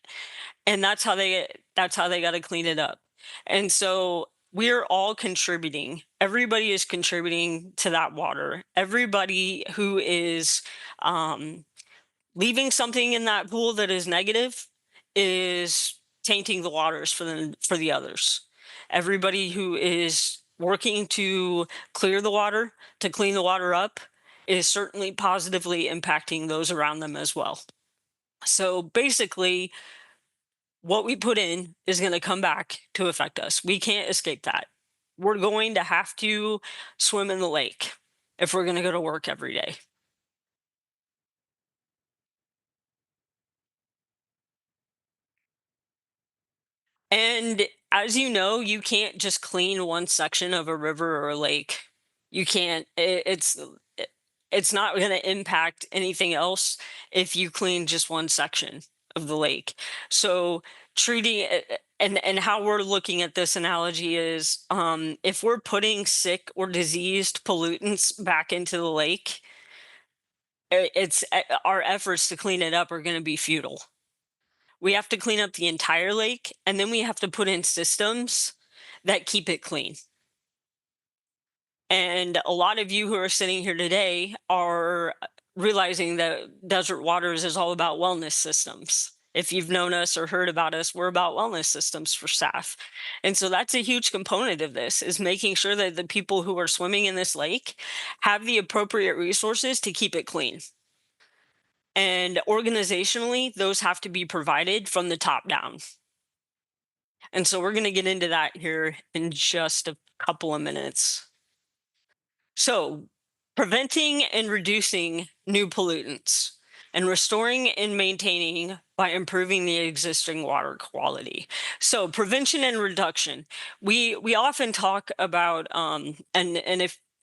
And that's how they got to clean it up. And so we're all contributing. Everybody is contributing to that water. Everybody who is um, leaving something in that pool that is negative is tainting the waters for the others. Everybody who is working to clear the water, to clean the water up, is certainly positively impacting those around them as well. So basically, what we put in is going to come back to affect us. We can't escape that. We're going to have to swim in the lake if we're going to go to work every day. And as you know, you can't just clean one section of a river or a lake. You can't. It's not going to impact anything else if you clean just one section of the lake. So treating it, and how we're looking at this analogy is, if we're putting sick or diseased pollutants back into the lake, our efforts to clean it up are going to be futile. We have to clean up the entire lake, and then we have to put in systems that keep it clean. And a lot of you who are sitting here today are realizing that Desert Waters is all about wellness systems. If you've known us or heard about us, we're about wellness systems for staff. And so that's a huge component of this, is making sure that the people who are swimming in this lake have the appropriate resources to keep it clean. And organizationally, those have to be provided from the top down. And so we're going to get into that here in just a couple of minutes. So, preventing and reducing new pollutants, and restoring and maintaining by improving the existing water quality. So, prevention and reduction. We often talk about, and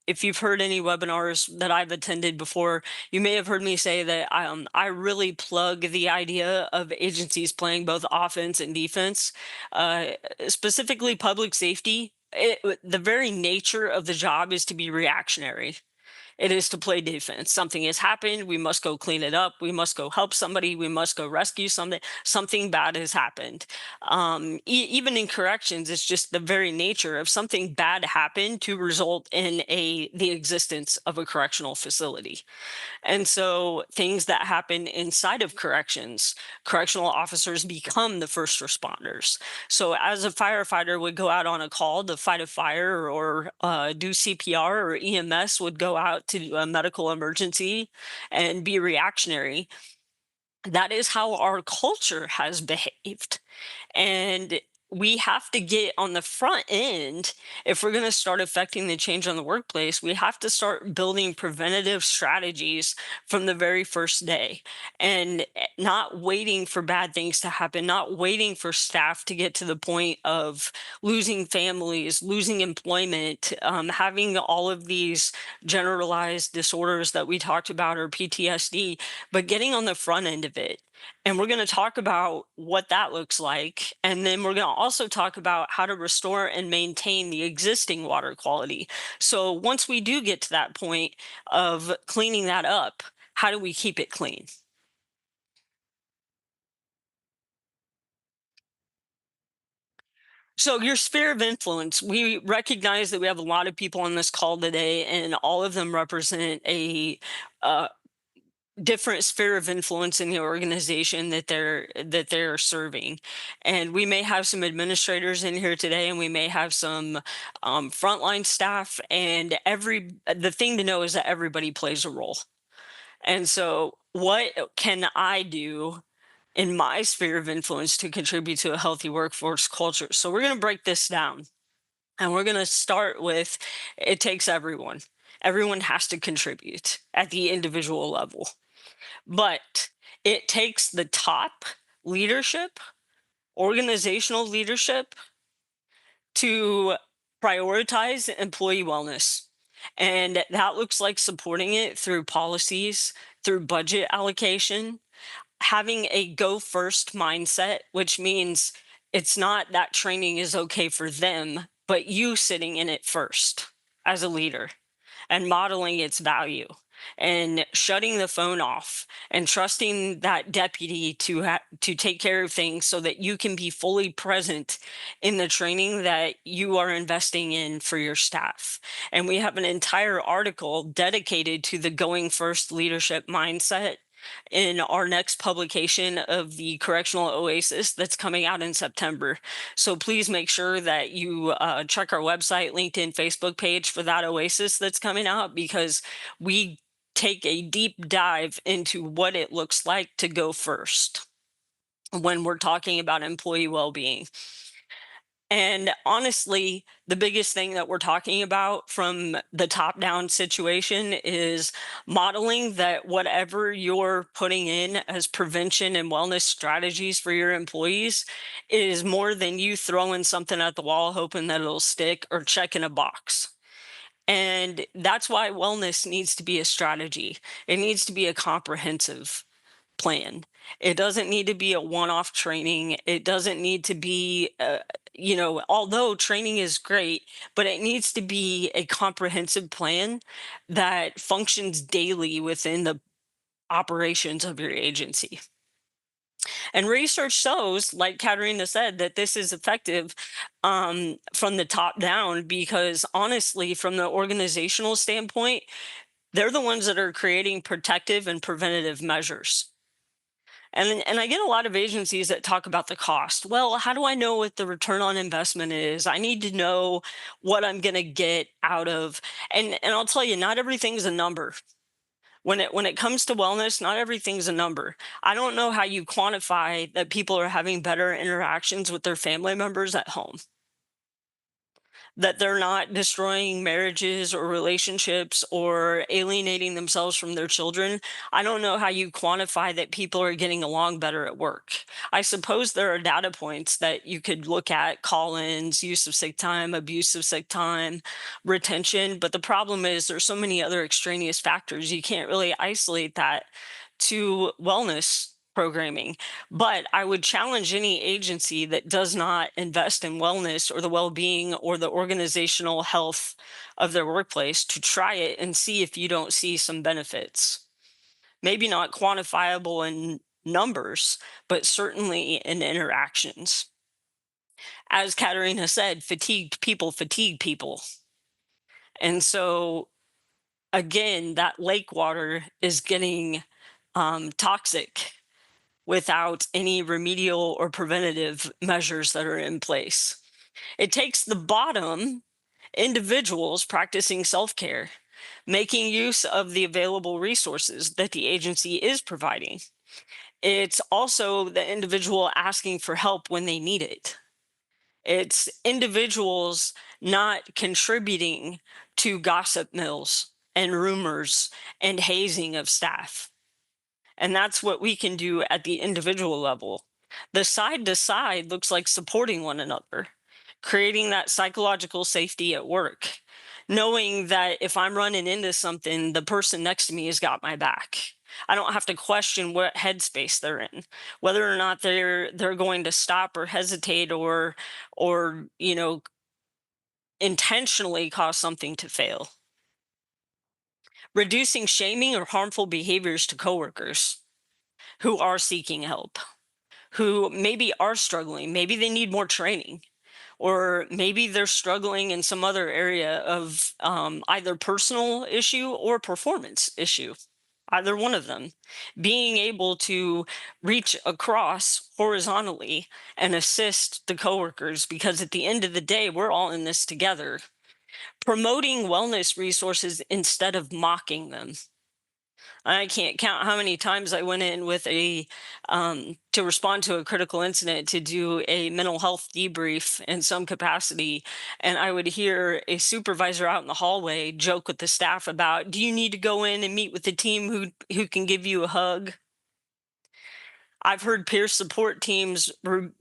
if you've heard any webinars that I've attended before, you may have heard me say that I really plug the idea of agencies playing both offense and defense, uh, specifically public safety. The very nature of the job is to be reactionary. It is to play defense. Something has happened. We must go clean it up. We must go help somebody. We must go rescue something. Something bad has happened. Even in corrections, it's just the very nature of something bad happened to result in the existence of a correctional facility. And so things that happen inside of corrections, correctional officers become the first responders. So as a firefighter would go out on a call to fight a fire or do CPR, or EMS would go out to do a medical emergency and be reactionary, that is how our culture has behaved. And we have to get on the front end. If we're going to start affecting the change on the workplace, we have to start building preventative strategies from the very first day, and not waiting for bad things to happen, not waiting for staff to get to the point of losing families, losing employment, having all of these generalized disorders that we talked about, or PTSD, but getting on the front end of it. And we're going to talk about what that looks like. And then we're going to also talk about how to restore and maintain the existing water quality. So once we do get to that point of cleaning that up, how do we keep it clean? So, your sphere of influence, we recognize that we have a lot of people on this call today, and all of them represent a uh, different sphere of influence in the organization that they're serving. And we may have some administrators in here today, and we may have some frontline staff. And the thing to know is that everybody plays a role. And so, what can I do in my sphere of influence to contribute to a healthy workforce culture? So we're going to break this down, and we're going to start with, it takes everyone. Everyone has to contribute at the individual level, but it takes the top leadership, organizational leadership, to prioritize employee wellness. And that looks like supporting it through policies, through budget allocation, having a go first mindset, which means it's not that training is okay for them, but you sitting in it first as a leader and modeling its value, and shutting the phone off and trusting that deputy to take care of things so that you can be fully present in the training that you are investing in for your staff. And we have an entire article dedicated to the going first leadership mindset in our next publication of the Correctional Oasis that's coming out in September. So please make sure that you check our website, LinkedIn, Facebook page for that Oasis that's coming out, because we take a deep dive into what it looks like to go first when we're talking about employee well-being. And honestly, the biggest thing that we're talking about from the top down situation is modeling that whatever you're putting in as prevention and wellness strategies for your employees is more than you throwing something at the wall hoping that it'll stick or checking a box. And that's why wellness needs to be a strategy. It needs to be a comprehensive plan. It doesn't need to be a one-off training. It doesn't need to be, although training is great, but it needs to be a comprehensive plan that functions daily within the operations of your agency. And research shows, like Katerina said, that this is effective from the top down, because honestly, from the organizational standpoint, they're the ones that are creating protective and preventative measures. And I get a lot of agencies that talk about the cost. Well, how do I know what the return on investment is? I need to know what I'm going to get out of. And I'll tell you, not everything's a number. When it comes to wellness, not everything's a number. I don't know how you quantify that people are having better interactions with their family members at home, that they're not destroying marriages or relationships or alienating themselves from their children. I don't know how you quantify that people are getting along better at work. I suppose there are data points that you could look at: call-ins, use of sick time, abuse of sick time, retention. But the problem is there's so many other extraneous factors. You can't really isolate that to wellness programming. But I would challenge any agency that does not invest in wellness or the well-being or the organizational health of their workplace to try it and see if you don't see some benefits. Maybe not quantifiable in numbers, but certainly in interactions. As Katerina said, fatigued people fatigue people. And so again, that lake water is getting toxic without any remedial or preventative measures that are in place. It takes the bottom, individuals practicing self care, making use of the available resources that the agency is providing. It's also the individual asking for help when they need it. It's individuals not contributing to gossip mills and rumors and hazing of staff. And that's what we can do at the individual level. The side to side looks like supporting one another, creating that psychological safety at work, knowing that if I'm running into something, the person next to me has got my back. I don't have to question what headspace they're in, whether or not they're going to stop or hesitate or intentionally cause something to fail. Reducing shaming or harmful behaviors to coworkers who are seeking help, who maybe are struggling, maybe they need more training, or maybe they're struggling in some other area of either personal issue or performance issue, either one of them. Being able to reach across horizontally and assist the coworkers, because at the end of the day, we're all in this together. Promoting wellness resources instead of mocking them. I can't count how many times I went in with to respond to a critical incident, to do a mental health debrief in some capacity. And I would hear a supervisor out in the hallway joke with the staff about, do you need to go in and meet with the team who can give you a hug? I've heard peer support teams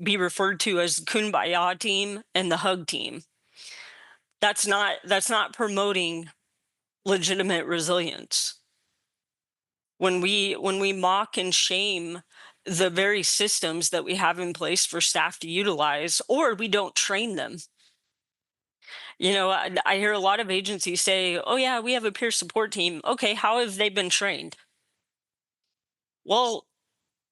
be referred to as kumbaya team and the hug team. That's not promoting legitimate resilience. When we mock and shame the very systems that we have in place for staff to utilize, or we don't train them. I hear a lot of agencies say, oh yeah, we have a peer support team. Okay, how have they been trained? Well,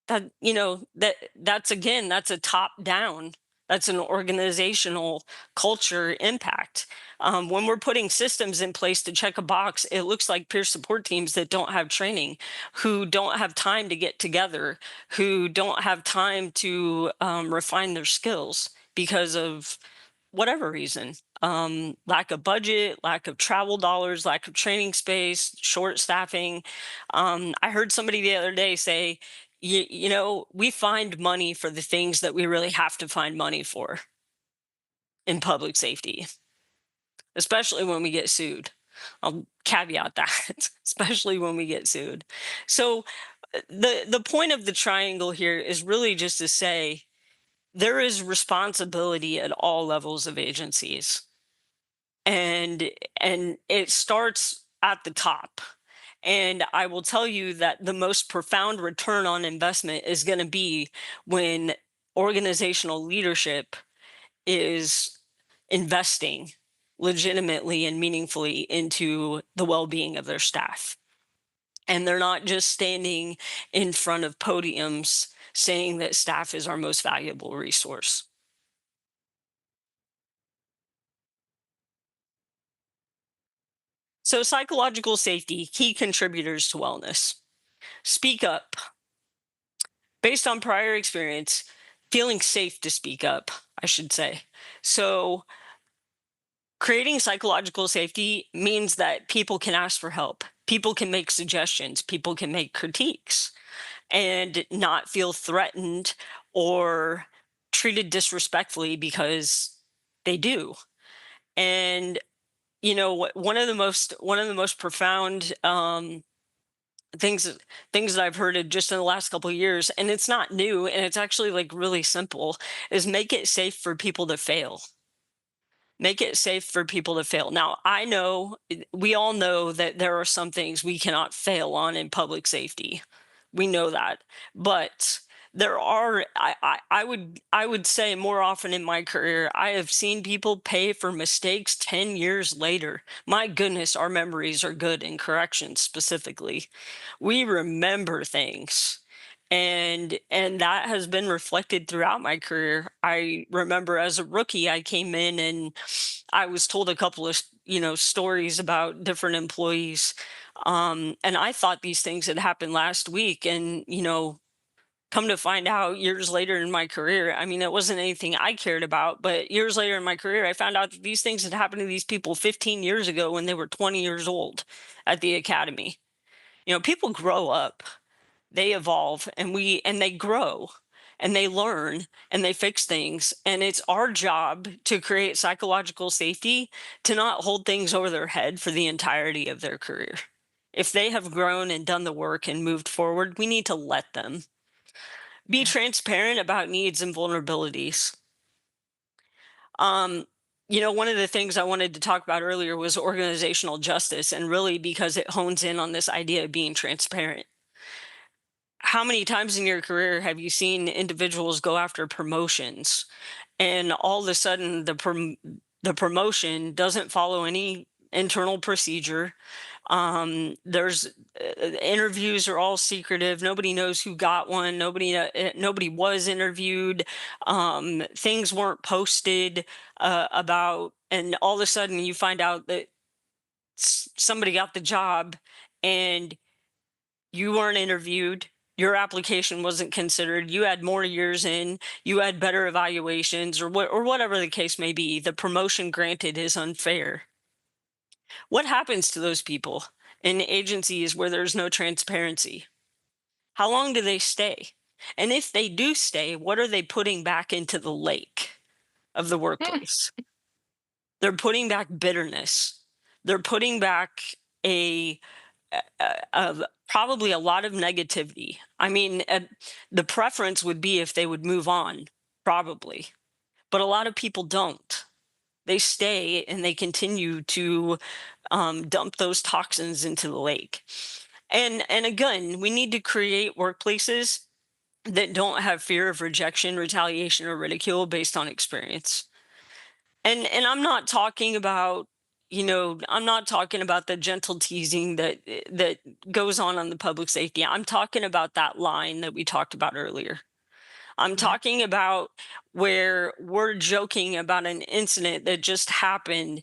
that's again, that's a top down, that's an organizational culture impact. When we're putting systems in place to check a box, it looks like peer support teams that don't have training, who don't have time to get together, who don't have time to refine their skills because of whatever reason, lack of budget, lack of travel dollars, lack of training space, short staffing. I heard somebody the other day say, we find money for the things that we really have to find money for in public safety, especially when we get sued. I'll caveat that, especially when we get sued. So the point of the triangle here is really just to say there is responsibility at all levels of agencies, and it starts at the top. And I will tell you that the most profound return on investment is going to be when organizational leadership is investing legitimately and meaningfully into the well-being of their staff, and they're not just standing in front of podiums saying that staff is our most valuable resource. So, psychological safety, key contributors to wellness. Speak up. Based on prior experience, feeling safe to speak up, I should say. So, creating psychological safety means that people can ask for help, people can make suggestions, people can make critiques, and not feel threatened or treated disrespectfully because they do. And one of the most profound things things that I've heard just in the last couple of years, and it's not new, and it's actually like really simple, is make it safe for people to fail. Make it safe for people to fail. Now, I know we all know that there are some things we cannot fail on in public safety. We know that. But there are I would say more often in my career, I have seen people pay for mistakes 10 years later. My goodness, our memories are good in corrections specifically. We remember things. And that has been reflected throughout my career. I remember as a rookie, I came in and I was told a couple of stories about different employees, and I thought these things had happened last week. And come to find out years later in my career, I mean, it wasn't anything I cared about, but years later in my career, I found out that these things had happened to these people 15 years ago when they were 20 years old at the academy. People grow up, they evolve, and they grow. and they learn and they fix things. And it's our job to create psychological safety to not hold things over their head for the entirety of their career. If they have grown and done the work and moved forward, we need to let them be Yeah. transparent about needs and vulnerabilities. Um, one of the things I wanted to talk about earlier was organizational justice, and really because it hones in on this idea of being transparent. How many times in your career have you seen individuals go after promotions and all of a sudden the promotion doesn't follow any internal procedure? There's interviews are all secretive. Nobody knows who got one. Nobody was interviewed. Things weren't posted about, and all of a sudden you find out that somebody got the job, and you weren't interviewed. Your application wasn't considered. You had more years in. You had better evaluations, or whatever the case may be. The promotion granted is unfair. What happens to those people in agencies where there's no transparency? How long do they stay? And if they do stay, what are they putting back into the lake of the Mm. workplace? They're putting back bitterness. They're putting back a, probably a lot of negativity. I mean, the preference would be if they would move on, probably, but a lot of people don't. They stay and they continue to dump those toxins into the lake. And again, we need to create workplaces that don't have fear of rejection, retaliation, or ridicule based on experience. And I'm not talking about, I'm not talking about the gentle teasing that goes on the public safety. I'm talking about that line that we talked about earlier. I'm Yeah. talking about where we're joking about an incident that just happened,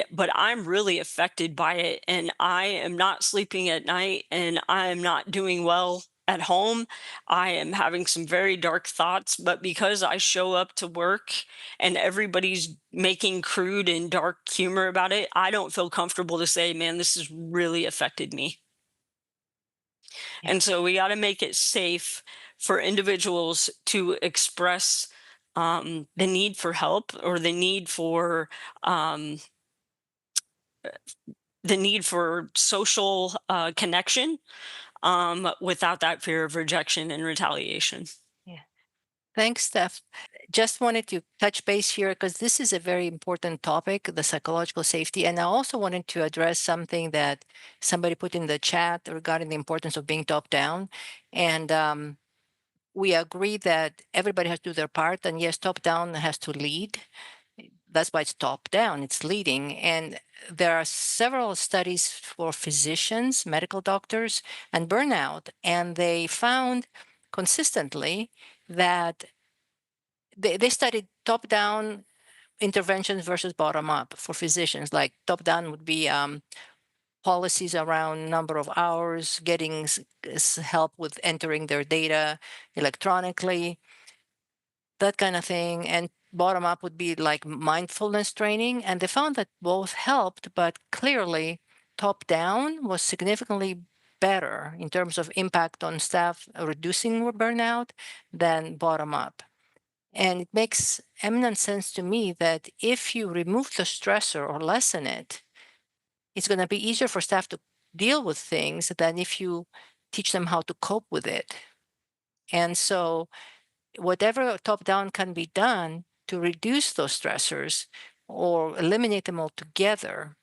but I'm really affected by it, and I am not sleeping at night, and I am not doing well at home. I am having some very dark thoughts, but because I show up to work and everybody's making crude and dark humor about it, I don't feel comfortable to say, man, this has really affected me. Yeah. And so we got to make it safe for individuals to express the need for help, or um, the need for social connection, without that fear of rejection and retaliation. Yeah. Thanks, Steph. Just wanted to touch base here because this is a very important topic, the psychological safety. And I also wanted to address something that somebody put in the chat regarding the importance of being top down. And we agree that everybody has to do their part. And yes, top down has to lead. That's why it's top down, it's leading. And there are several studies for physicians, medical doctors, and burnout. And they found consistently that they studied top down interventions versus bottom up for physicians. Like top down would be policies around number of hours, getting help with entering their data electronically, that kind of thing. And bottom up would be like mindfulness training. And they found that both helped, but clearly top down was significantly better in terms of impact on staff reducing burnout than bottom up. And it makes eminent sense to me that if you remove the stressor or lessen it, it's going to be easier for staff to deal with things than if you teach them how to cope with it. And so, whatever top down can be done to reduce those stressors or eliminate them altogether,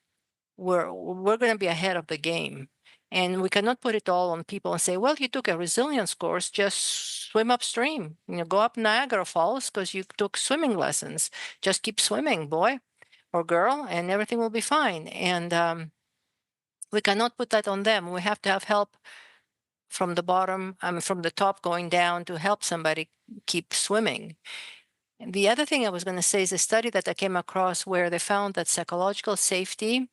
we're going to be ahead of the game. And we cannot put it all on people and say, well, you took a resilience course, just swim upstream, go up Niagara Falls because you took swimming lessons. Just keep swimming, boy or girl, and everything will be fine. And we cannot put that on them. We have to have help from the bottom, from the top going down to help somebody keep swimming. And the other thing I was going to say is a study that I came across where they found that psychological safety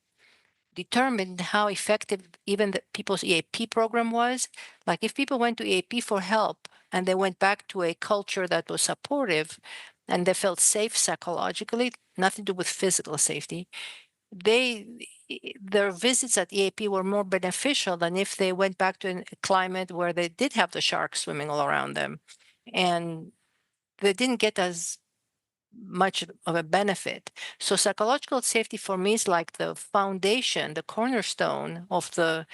determined how effective even the people's EAP program was. Like if people went to EAP for help and they went back to a culture that was supportive and they felt safe psychologically, nothing to do with physical safety, their visits at EAP were more beneficial than if they went back to a climate where they did have the sharks swimming all around them. and they didn't get as much of a benefit. So psychological safety for me is like the foundation, the cornerstone of the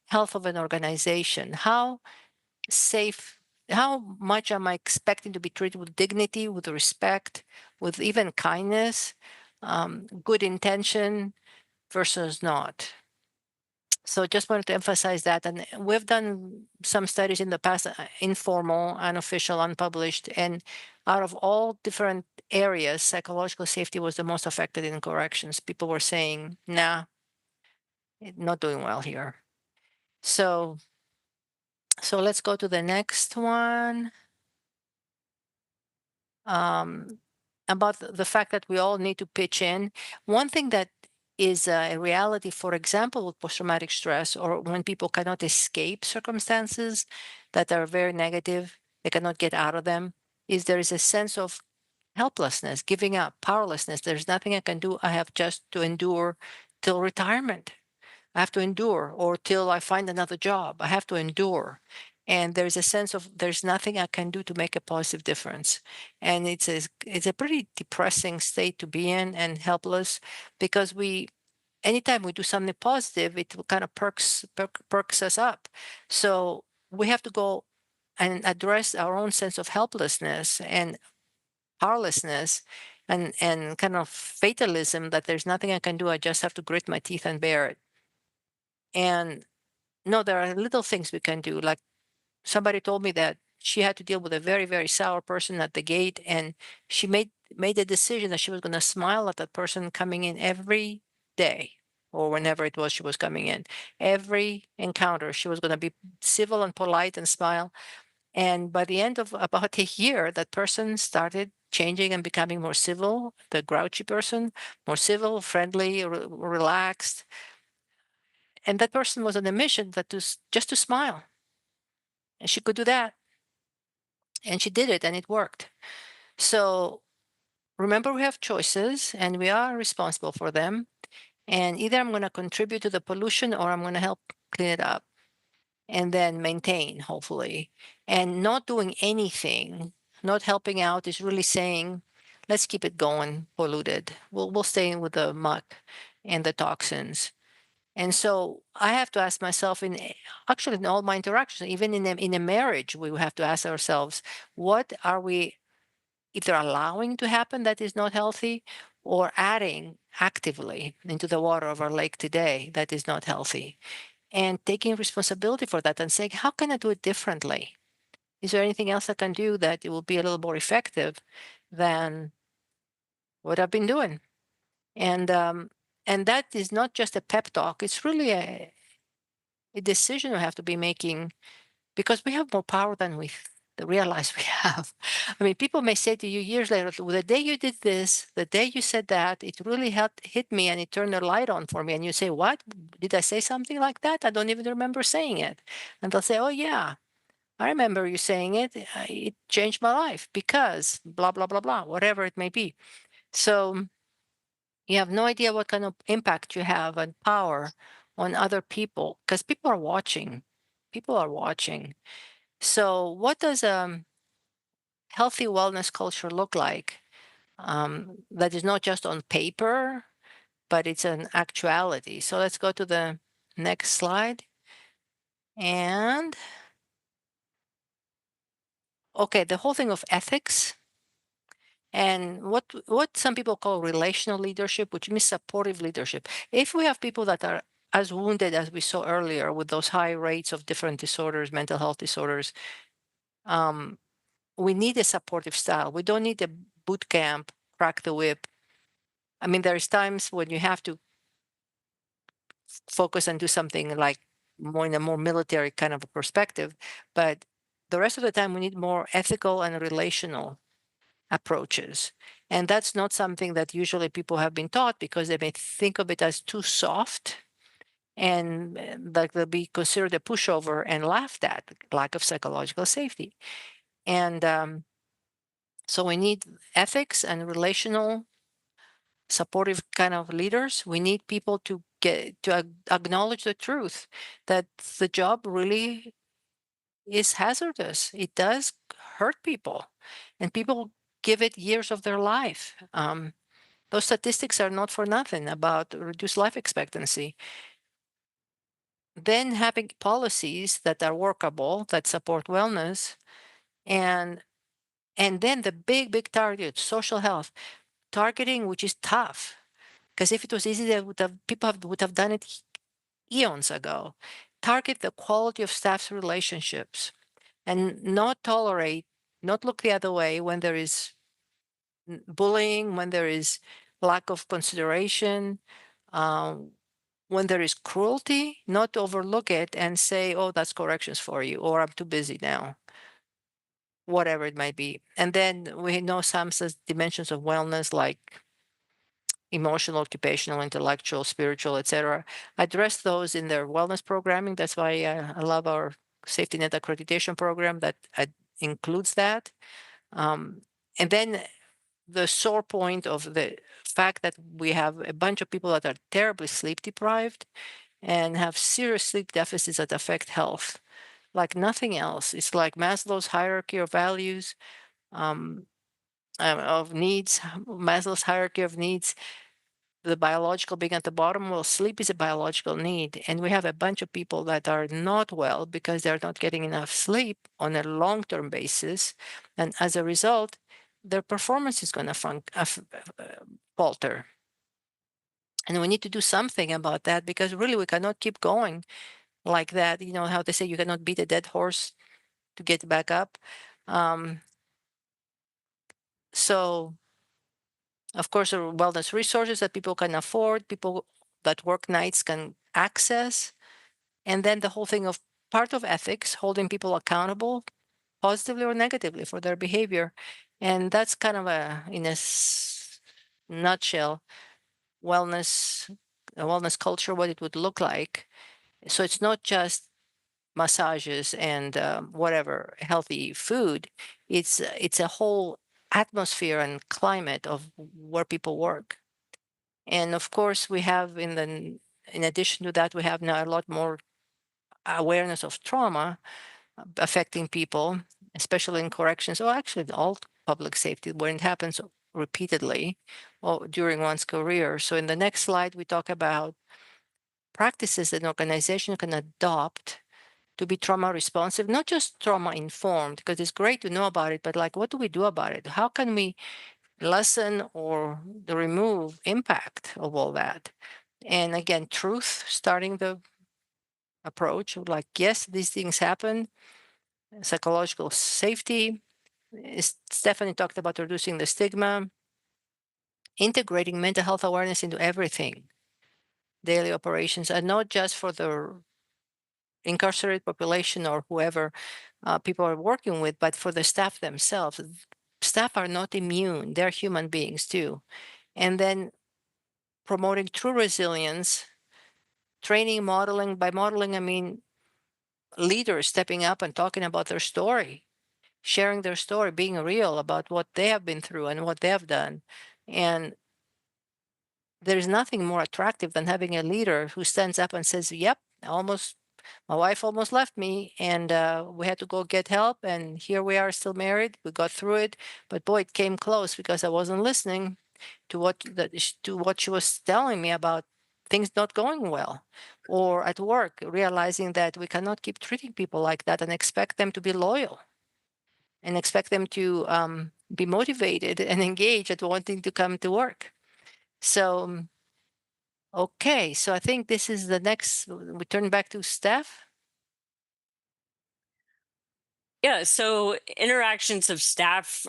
health of an organization. How safe, how much am I expecting to be treated with dignity, with respect, with even kindness, good intention versus not? So just wanted to emphasize that. And we've done some studies in the past, informal, unofficial, unpublished, and out of all different areas, psychological safety was the most affected in corrections. People were saying, nah, not doing well here. So, so let's go to the next one. Um, about the fact that we all need to pitch in. One thing that is a reality, for example, with post-traumatic stress, or when people cannot escape circumstances that are very negative, they cannot get out of them, is there is a sense of helplessness, giving up, powerlessness. There's nothing I can do. I have just to endure till retirement. I have to endure, or till I find another job. I have to endure. And there's a sense of there's nothing I can do to make a positive difference. And it's a pretty depressing state to be in and helpless, because anytime we do something positive, it kind of perks us up. So we have to go and address our own sense of helplessness and powerlessness, and kind of fatalism that there's nothing I can do. I just have to grit my teeth and bear it. And no, there are little things we can do. Like somebody told me that she had to deal with a very, very sour person at the gate, and she made a decision that she was going to smile at that person coming in every day, or whenever it was she was coming in. Every encounter, she was going to be civil and polite and smile. And by the end of about a year, that person started changing and becoming more civil, the grouchy person, more civil, friendly, relaxed. And that person was on a mission that just to smile. And she could do that. And she did it, and it worked. So remember, we have choices and we are responsible for them. And either I'm going to contribute to the pollution, or I'm going to help clean it up and then maintain, hopefully. And not doing anything, not helping out, is really saying, let's keep it going polluted. We'll stay in with the muck and the toxins. And so I have to ask myself, actually in all my interactions, even in a marriage, we have to ask ourselves, what are we either allowing to happen that is not healthy, or adding actively into the water of our lake today that is not healthy? And taking responsibility for that and saying, how can I do it differently? Is there anything else I can do that it will be a little more effective than what I've been doing? And that is not just a pep talk. It's really a decision we have to be making, because we have more power than we realize we have. I mean, people may say to you years later, "Well, the day you did this, the day you said that, it really hit me, and it turned a light on for me." And you say, "What? Did I say something like that? I don't even remember saying it." And they'll say, "Oh, yeah, I remember you saying it. It changed my life because blah, blah, blah, blah," whatever it may be. So you have no idea what kind of impact you have and power on other people, because people are watching. People are watching. So, what does a healthy wellness culture look like? That is not just on paper, but it's an actuality. So, let's go to the next slide. And okay, the whole thing of ethics and what some people call relational leadership, which means supportive leadership. If we have people that are as wounded as we saw earlier with those high rates of different disorders, mental health disorders, um, we need a supportive style. We don't need a boot camp, crack the whip. I mean, there's times when you have to focus and do something like more in a more military kind of a perspective, but the rest of the time we need more ethical and relational approaches. And that's not something that usually people have been taught, because they may think of it as too soft, and like they'll be considered a pushover and laughed at, lack of psychological safety. And so we need ethics and relational supportive kind of leaders. We need people to get to acknowledge the truth that the job really is hazardous. It does hurt people, and people give it years of their life. Those statistics are not for nothing about reduced life expectancy. Then having policies that are workable, that support wellness, and then the big target, social health, targeting, which is tough. Because if it was easy, they would have would have done it eons ago. Target the quality of staff's relationships and not tolerate, not look the other way when there is bullying, when there is lack of consideration, um, when there is cruelty, not overlook it and say, oh, that's corrections for you, or I'm too busy now, whatever it might be. And then we know some dimensions of wellness like emotional, occupational, intellectual, spiritual, etc. Address those in their wellness programming. That's why I love our safety net accreditation program that includes that. Um, and then the sore point of the fact that we have a bunch of people that are terribly sleep deprived and have serious sleep deficits that affect health like nothing else. It's like Maslow's hierarchy of values, um, of needs, Maslow's hierarchy of needs, the biological being at the bottom. Well, sleep is a biological need. And we have a bunch of people that are not well because they're not getting enough sleep on a long term basis. And as a result, their performance is going to falter. And we need to do something about that because really we cannot keep going like that. You know how they say you cannot beat a dead horse to get back up. Um, so, of course, there are wellness resources that people can afford, people that work nights can access. And then the whole thing of part of ethics, holding people accountable positively or negatively for their behavior. And that's kind of in a nutshell, wellness, a wellness culture, what it would look like. So it's not just massages and whatever healthy food. It's a whole atmosphere and climate of where people work. And of course, we have in addition to that, we have now a lot more awareness of trauma affecting people, especially in corrections, or actually all public safety, when it happens repeatedly or during one's career. So in the next slide, we talk about practices that an organization can adopt to be trauma responsive, not just trauma informed, because it's great to know about it, but like, what do we do about it? How can we lessen or remove impact of all that? And again, truth, starting the approach of like, yes, these things happen, psychological safety. Stephanie talked about reducing the stigma, integrating mental health awareness into everything, daily operations, and not just for the incarcerated population or whoever people are working with, but for the staff themselves. Staff are not immune, they're human beings too. And then promoting true resilience, training, modeling. By modeling, I mean leaders stepping up and talking about their story, sharing their story, being real about what they have been through and what they have done. And there's nothing more attractive than having a leader who stands up and says, yep, almost my wife almost left me and we had to go get help. And here we are still married. We got through it. But boy, it came close because I wasn't listening to to what she was telling me about things not going well. Or at work, realizing that we cannot keep treating people like that and expect them to be loyal and expect them to be motivated and engaged at wanting to come to work. So, okay, so I think this is the next, we turn back to Steph. Yeah, so interactions of staff.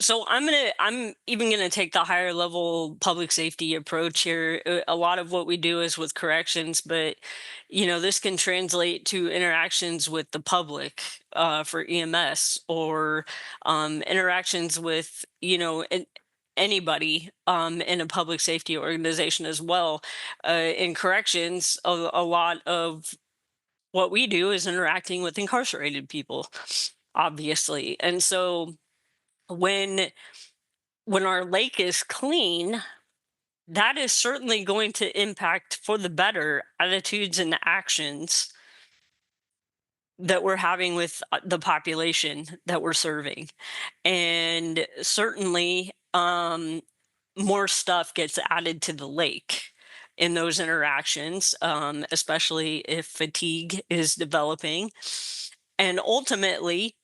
So I'm even gonna take the higher level public safety approach here. A lot of what we do is with corrections, but this can translate to interactions with the public for EMS, or interactions with anybody in a public safety organization as well. In corrections, a lot of what we do is interacting with incarcerated people, obviously. And so when our lake is clean, that is certainly going to impact for the better attitudes and actions that we're having with the population that we're serving. And certainly, more stuff gets added to the lake in those interactions, especially if fatigue is developing, and ultimately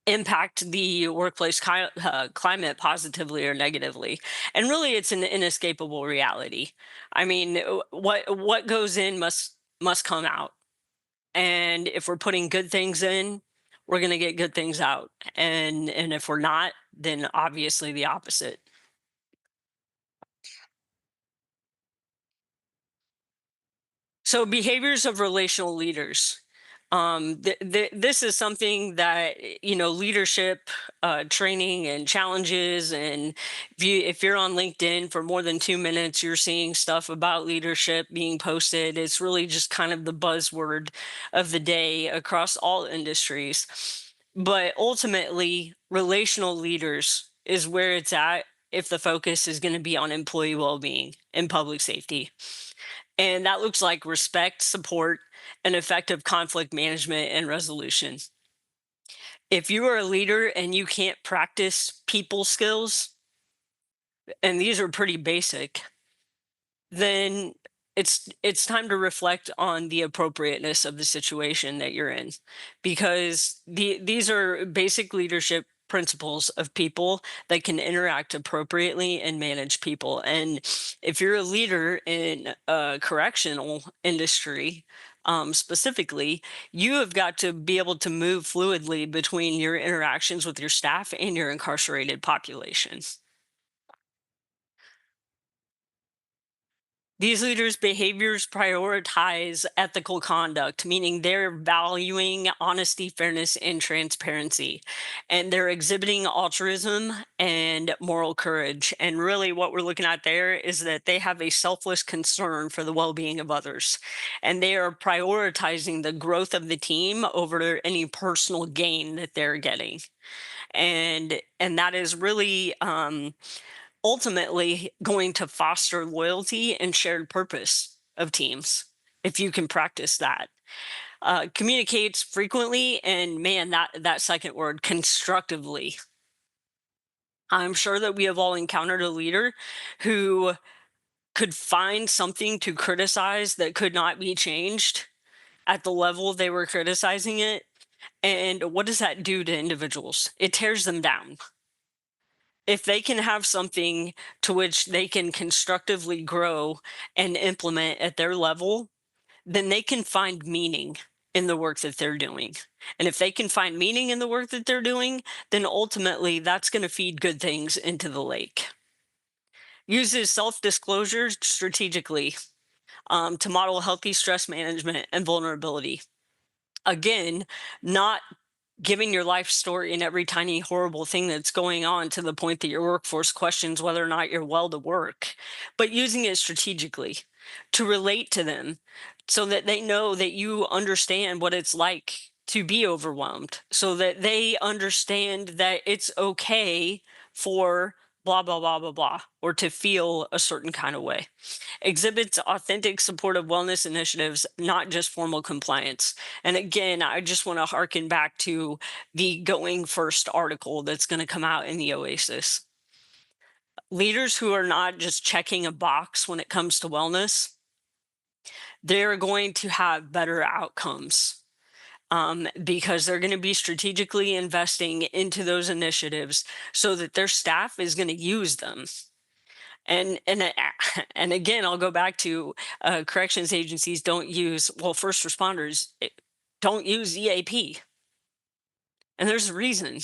impact the workplace climate positively or negatively. And really, it's an inescapable reality. I mean, what goes in must come out, and if we're putting good things in, we're going to get good things out, and if we're not, then obviously the opposite. So behaviors of relational leaders. This is something that leadership training and challenges. And if you're on LinkedIn for more than 2 minutes, you're seeing stuff about leadership being posted. It's really just kind of the buzzword of the day across all industries. But ultimately, relational leaders is where it's at if the focus is going to be on employee well-being and public safety. And that looks like respect, support, and effective conflict management and resolution. If you are a leader and you can't practice people skills, and these are pretty basic, then it's time to reflect on the appropriateness of the situation that you're in, because these are basic leadership principles of people that can interact appropriately and manage people. And if you're a leader in a correctional industry, specifically, you have got to be able to move fluidly between your interactions with your staff and your incarcerated population. These leaders' behaviors prioritize ethical conduct, meaning they're valuing honesty, fairness, and transparency. And they're exhibiting altruism and moral courage. And really, what we're looking at there is that they have a selfless concern for the well being of others. And they are prioritizing the growth of the team over any personal gain that they're getting. And that is really ultimately going to foster loyalty and shared purpose of teams if you can practice that. Communicates frequently, and man, that second word, constructively. I'm sure that we have all encountered a leader who could find something to criticize that could not be changed at the level they were criticizing it. And what does that do to individuals? It tears them down. If they can have something to which they can constructively grow and implement at their level, then they can find meaning in the work that they're doing. And if they can find meaning in the work that they're doing, then ultimately that's going to feed good things into the lake. Uses self disclosure strategically to model healthy stress management and vulnerability. Again, not giving your life story and every tiny horrible thing that's going on to the point that your workforce questions whether or not you're well to work, but using it strategically to relate to them so that they know that you understand what it's like to be overwhelmed, so that they understand that it's okay for blah, blah, blah, blah, blah, or to feel a certain kind of way. Exhibits authentic supportive wellness initiatives, not just formal compliance. And again, I just want to harken back to the Going First article that's going to come out in the Oasis. Leaders who are not just checking a box when it comes to wellness, they're going to have better outcomes, because they're going to be strategically investing into those initiatives so that their staff is going to use them. And and again, I'll go back to corrections agencies don't use, well, first responders don't use EAP, and there's a reason,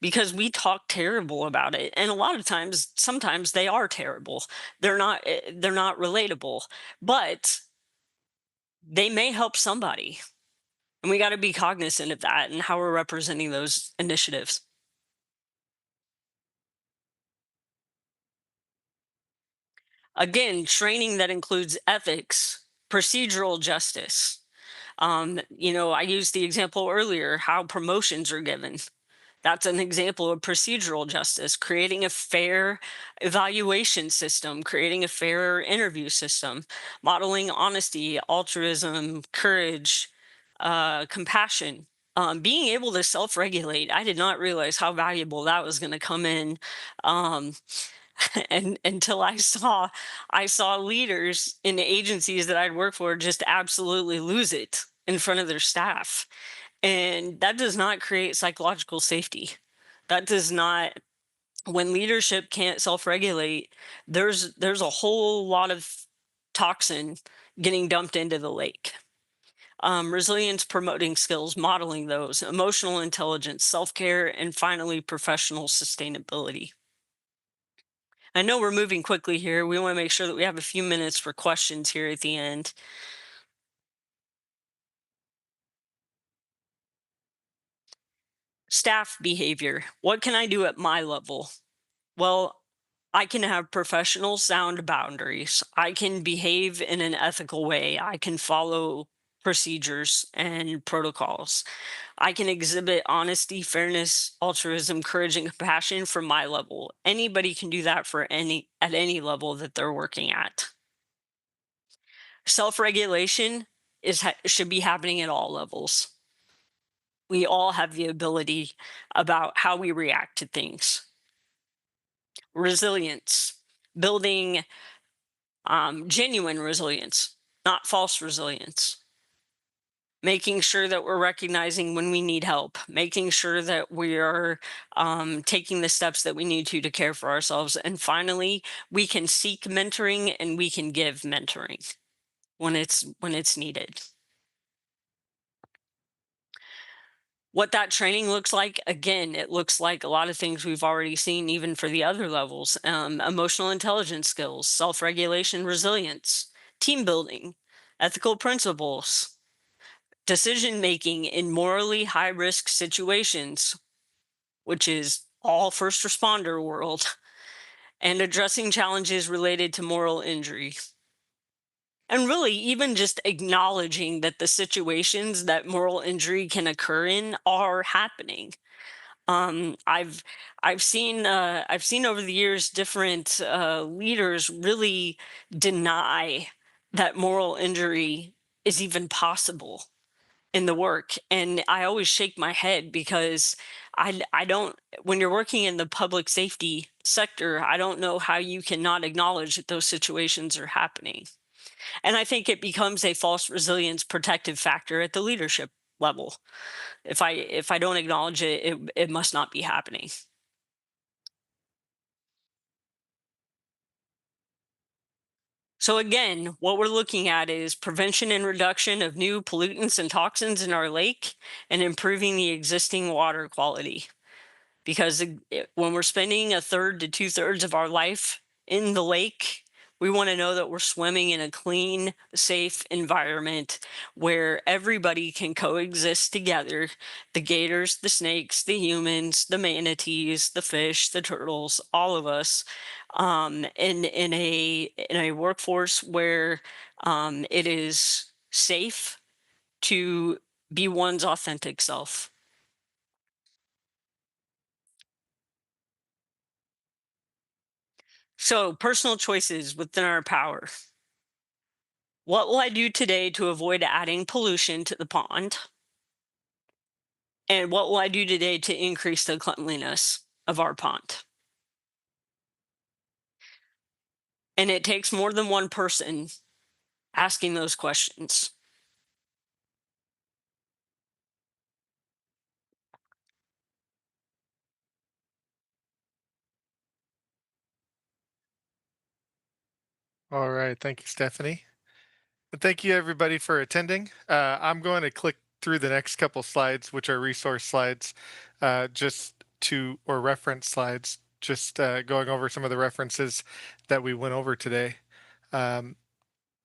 because we talk terrible about it, and a lot of times, sometimes they are terrible. They're not relatable, but they may help somebody, and we got to be cognizant of that and how we're representing those initiatives. Again, training that includes ethics, procedural justice. I used the example earlier how promotions are given. That's an example of procedural justice, creating a fair evaluation system, creating a fair interview system, modeling honesty, altruism, courage, compassion, being able to self-regulate. I did not realize how valuable that was going to come in, um, and until I saw leaders in the agencies that I'd worked for just absolutely lose it in front of their staff, and that does not create psychological safety. That does not. When leadership can't self-regulate, there's a whole lot of toxin getting dumped into the lake. Resilience promoting skills, modeling those, emotional intelligence, self-care, and finally professional sustainability. I know we're moving quickly here. We want to make sure that we have a few minutes for questions here at the end. Staff behavior. What can I do at my level? Well, I can have professional sound boundaries. I can behave in an ethical way. I can follow procedures and protocols. I can exhibit honesty, fairness, altruism, courage, and compassion from my level. Anybody can do that for any level that they're working at. Self-regulation should be happening at all levels. We all have the ability about how we react to things. Resilience, building genuine resilience, not false resilience. Making sure that we're recognizing when we need help, making sure that we are taking the steps that we need to care for ourselves. And finally, we can seek mentoring and we can give mentoring when it's needed. What that training looks like, again, it looks like a lot of things we've already seen, even for the other levels: emotional intelligence skills, self regulation, resilience, team building, ethical principles, decision making in morally high risk situations, which is all first responder world, and addressing challenges related to moral injury. And really, even just acknowledging that the situations that moral injury can occur in are happening. Um, I've I've seen over the years different leaders really deny that moral injury is even possible in the work, and I always shake my head because I don't. When you're working in the public safety sector, I don't know how you cannot acknowledge that those situations are happening. And I think it becomes a false resilience protective factor at the leadership level. If I don't acknowledge it, it must not be happening. So again, what we're looking at is prevention and reduction of new pollutants and toxins in our lake and improving the existing water quality. Because when we're spending a third to two-thirds of our life in the lake, we want to know that we're swimming in a clean, safe environment where everybody can coexist together: the gators, the snakes, the humans, the manatees, the fish, the turtles, all of us, in a workforce where it is safe to be one's authentic self. So, personal choices within our power. What will I do today to avoid adding pollution to the pond? And what will I do today to increase the cleanliness of our pond? And it takes more than one person asking those questions. All right. Thank you, Stephanie. And thank you, everybody, for attending. I'm going to click through the next couple slides, which are resource slides, or reference slides, just going over some of the references that we went over today. Um,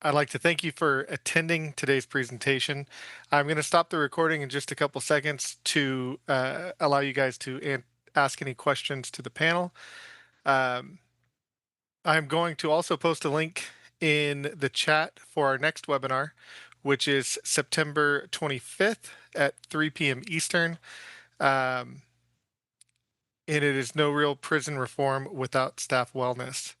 I'd like to thank you for attending today's presentation. I'm going to stop the recording in just a couple seconds to allow you guys to ask any questions to the panel. Um, I'm going to also post a link in the chat for our next webinar, which is September 25th at 3 p.m. Eastern. Um, and it is No Real Prison Reform Without Staff Wellness.